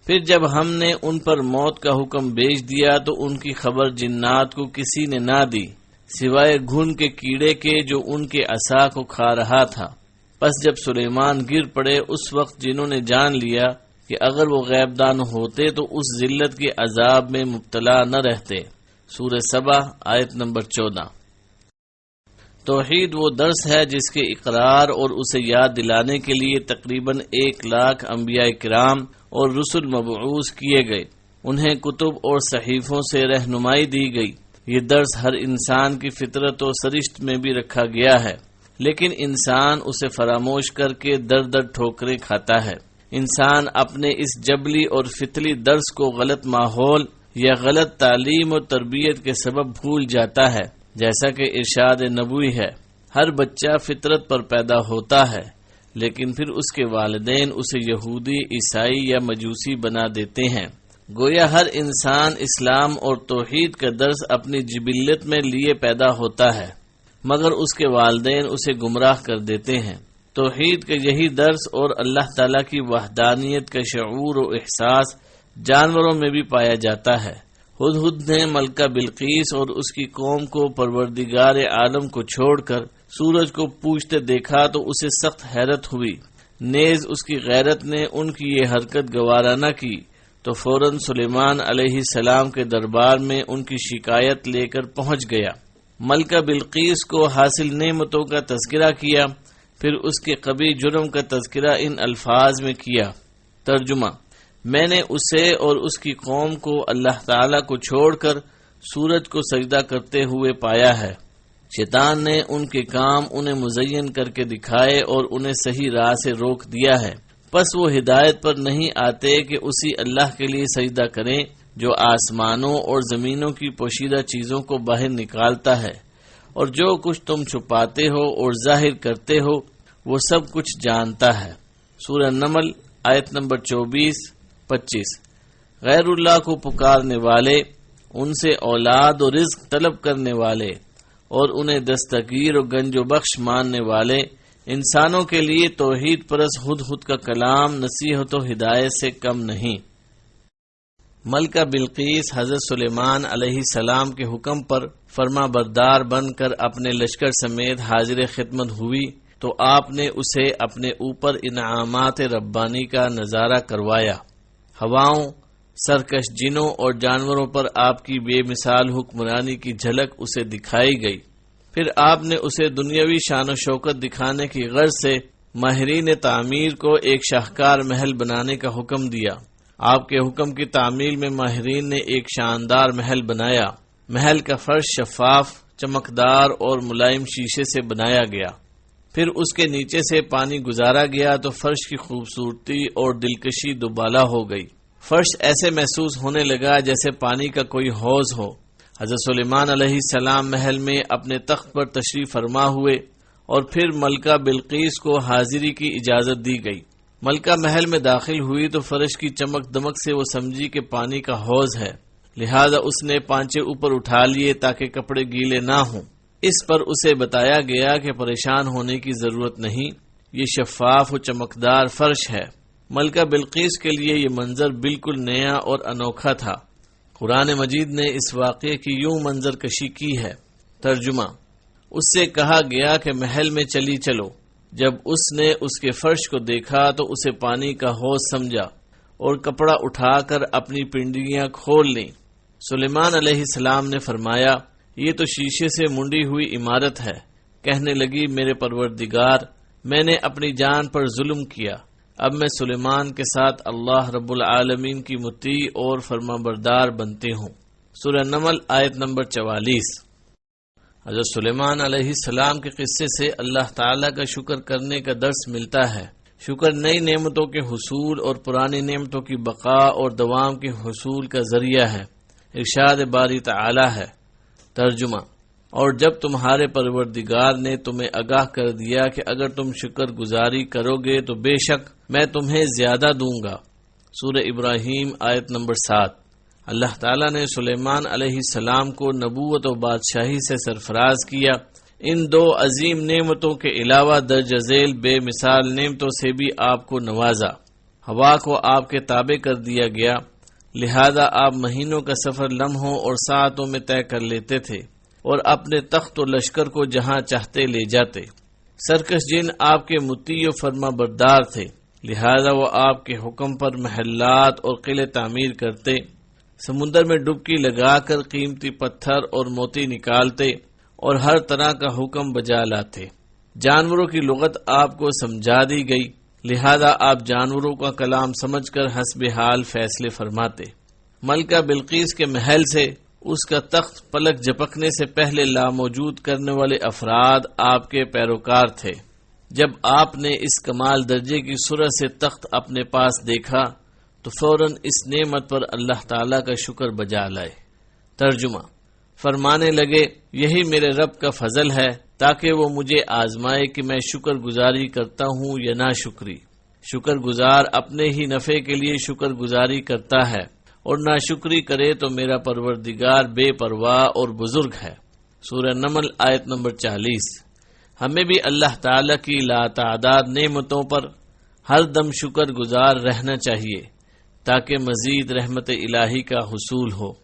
پھر جب ہم نے ان پر موت کا حکم بھیج دیا تو ان کی خبر جنات کو کسی نے نہ دی سوائے گھن کے کیڑے کے جو ان کے عصا کو کھا رہا تھا۔ پس جب سلیمان گر پڑے اس وقت جنہوں نے جان لیا کہ اگر وہ غیب دان ہوتے تو اس ذلت کے عذاب میں مبتلا نہ رہتے۔ سورہ سبا آیت نمبر 14۔ توحید وہ درس ہے جس کے اقرار اور اسے یاد دلانے کے لیے تقریباً 1,00,000 انبیاء کرام اور رسل مبعوث کیے گئے، انہیں کتب اور صحیفوں سے رہنمائی دی گئی۔ یہ درس ہر انسان کی فطرت و سرشت میں بھی رکھا گیا ہے، لیکن انسان اسے فراموش کر کے در در ٹھوکریں کھاتا ہے۔ انسان اپنے اس جبلی اور فطری درس کو غلط ماحول یا غلط تعلیم و تربیت کے سبب بھول جاتا ہے، جیسا کہ ارشاد نبوی ہے: ہر بچہ فطرت پر پیدا ہوتا ہے، لیکن پھر اس کے والدین اسے یہودی، عیسائی یا مجوسی بنا دیتے ہیں۔ گویا ہر انسان اسلام اور توحید کا درس اپنی جبلت میں لیے پیدا ہوتا ہے، مگر اس کے والدین اسے گمراہ کر دیتے ہیں۔ توحید کا یہی درس اور اللہ تعالیٰ کی وحدانیت کا شعور و احساس جانوروں میں بھی پایا جاتا ہے۔ ہدہد نے ملکہ بلقیس اور اس کی قوم کو پروردگار عالم کو چھوڑ کر سورج کو پوجتے دیکھا تو اسے سخت حیرت ہوئی، نیز اس کی غیرت نے ان کی یہ حرکت گوارا نہ کی تو فوراً سلیمان علیہ السلام کے دربار میں ان کی شکایت لے کر پہنچ گیا۔ ملکہ بلقیس کو حاصل نعمتوں کا تذکرہ کیا، پھر اس کے قبیح جرم کا تذکرہ ان الفاظ میں کیا۔ ترجمہ: میں نے اسے اور اس کی قوم کو اللہ تعالی کو چھوڑ کر سورج کو سجدہ کرتے ہوئے پایا ہے۔ شیطان نے ان کے کام انہیں مزین کر کے دکھائے اور انہیں صحیح راہ سے روک دیا ہے، پس وہ ہدایت پر نہیں آتے کہ اسی اللہ کے لیے سجدہ کریں جو آسمانوں اور زمینوں کی پوشیدہ چیزوں کو باہر نکالتا ہے، اور جو کچھ تم چھپاتے ہو اور ظاہر کرتے ہو وہ سب کچھ جانتا ہے۔ سورہ نمل آیت نمبر 24-25۔ غیر اللہ کو پکارنے والے، ان سے اولاد اور رزق طلب کرنے والے اور انہیں دستگیر اور گنج و بخش ماننے والے انسانوں کے لیے توحید پرست ہدہد کا کلام نصیحت و ہدایت سے کم نہیں۔ ملکہ بلقیس حضرت سلیمان علیہ السلام کے حکم پر فرما بردار بن کر اپنے لشکر سمیت حاضر خدمت ہوئی تو آپ نے اسے اپنے اوپر انعامات ربانی کا نظارہ کروایا۔ ہواؤں، سرکش جنوں اور جانوروں پر آپ کی بے مثال حکمرانی کی جھلک اسے دکھائی گئی۔ پھر آپ نے اسے دنیاوی شان و شوکت دکھانے کی غرض سے ماہرین تعمیر کو ایک شاہکار محل بنانے کا حکم دیا۔ آپ کے حکم کی تعمیل میں ماہرین نے ایک شاندار محل بنایا۔ محل کا فرش شفاف، چمکدار اور ملائم شیشے سے بنایا گیا۔ پھر اس کے نیچے سے پانی گزارا گیا تو فرش کی خوبصورتی اور دلکشی دوبالا ہو گئی۔ فرش ایسے محسوس ہونے لگا جیسے پانی کا کوئی حوض ہو۔ حضرت سلیمان علیہ السلام محل میں اپنے تخت پر تشریف فرما ہوئے اور پھر ملکہ بلقیس کو حاضری کی اجازت دی گئی۔ ملکہ محل میں داخل ہوئی تو فرش کی چمک دمک سے وہ سمجھی کہ پانی کا حوض ہے، لہذا اس نے پانچے اوپر اٹھا لیے تاکہ کپڑے گیلے نہ ہوں۔ اس پر اسے بتایا گیا کہ پریشان ہونے کی ضرورت نہیں، یہ شفاف و چمکدار فرش ہے۔ ملکہ بلقیس کے لیے یہ منظر بالکل نیا اور انوکھا تھا۔ قرآن مجید نے اس واقعے کی یوں منظر کشی کی ہے۔ ترجمہ: اس سے کہا گیا کہ محل میں چلی چلو۔ جب اس نے اس کے فرش کو دیکھا تو اسے پانی کا حوض سمجھا اور کپڑا اٹھا کر اپنی پنڈلیاں کھول لیں۔ سلیمان علیہ السلام نے فرمایا، یہ تو شیشے سے منڈی ہوئی عمارت ہے۔ کہنے لگی، میرے پروردگار، میں نے اپنی جان پر ظلم کیا، اب میں سلیمان کے ساتھ اللہ رب العالمین کی مطیع اور فرما بردار بنتی ہوں۔ سورہ نمل آیت نمبر 44۔ حضرت سلیمان علیہ السلام کے قصے سے اللہ تعالیٰ کا شکر کرنے کا درس ملتا ہے۔ شکر نئی نعمتوں کے حصول اور پرانی نعمتوں کی بقا اور دوام کے حصول کا ذریعہ ہے۔ ارشاد باری تعالیٰ ہے۔ ترجمہ: اور جب تمہارے پروردگار نے تمہیں آگاہ کر دیا کہ اگر تم شکر گزاری کرو گے تو بے شک میں تمہیں زیادہ دوں گا۔ سورہ ابراہیم آیت نمبر 7۔ اللہ تعالیٰ نے سلیمان علیہ السلام کو نبوت و بادشاہی سے سرفراز کیا۔ ان دو عظیم نعمتوں کے علاوہ درج ذیل بے مثال نعمتوں سے بھی آپ کو نوازا۔ ہوا کو آپ کے تابع کر دیا گیا، لہذا آپ مہینوں کا سفر لمحوں اور ساعتوں میں طے کر لیتے تھے اور اپنے تخت و لشکر کو جہاں چاہتے لے جاتے۔ سرکش جن آپ کے مطیع و فرما بردار تھے، لہذا وہ آپ کے حکم پر محلات اور قلعے تعمیر کرتے، سمندر میں ڈبکی لگا کر قیمتی پتھر اور موتی نکالتے اور ہر طرح کا حکم بجا لاتے۔ جانوروں کی لغت آپ کو سمجھا دی گئی، لہذا آپ جانوروں کا کلام سمجھ کر حسب حال فیصلے فرماتے۔ ملکہ بلقیس کے محل سے اس کا تخت پلک جھپکنے سے پہلے لاموجود کرنے والے افراد آپ کے پیروکار تھے۔ جب آپ نے اس کمال درجے کی صورت سے تخت اپنے پاس دیکھا تو فوراً اس نعمت پر اللہ تعالیٰ کا شکر بجا لائے۔ ترجمہ: فرمانے لگے، یہی میرے رب کا فضل ہے تاکہ وہ مجھے آزمائے کہ میں شکر گزاری کرتا ہوں یا نا شکری۔ شکر گزار اپنے ہی نفع کے لیے شکر گزاری کرتا ہے اور ناشکری کرے تو میرا پروردگار بے پرواہ اور بزرگ ہے۔ سورہ نمل آیت نمبر 40۔ ہمیں بھی اللہ تعالیٰ کی لاتعداد نعمتوں پر ہر دم شکر گزار رہنا چاہیے تاکہ مزید رحمت الہی کا حصول ہو۔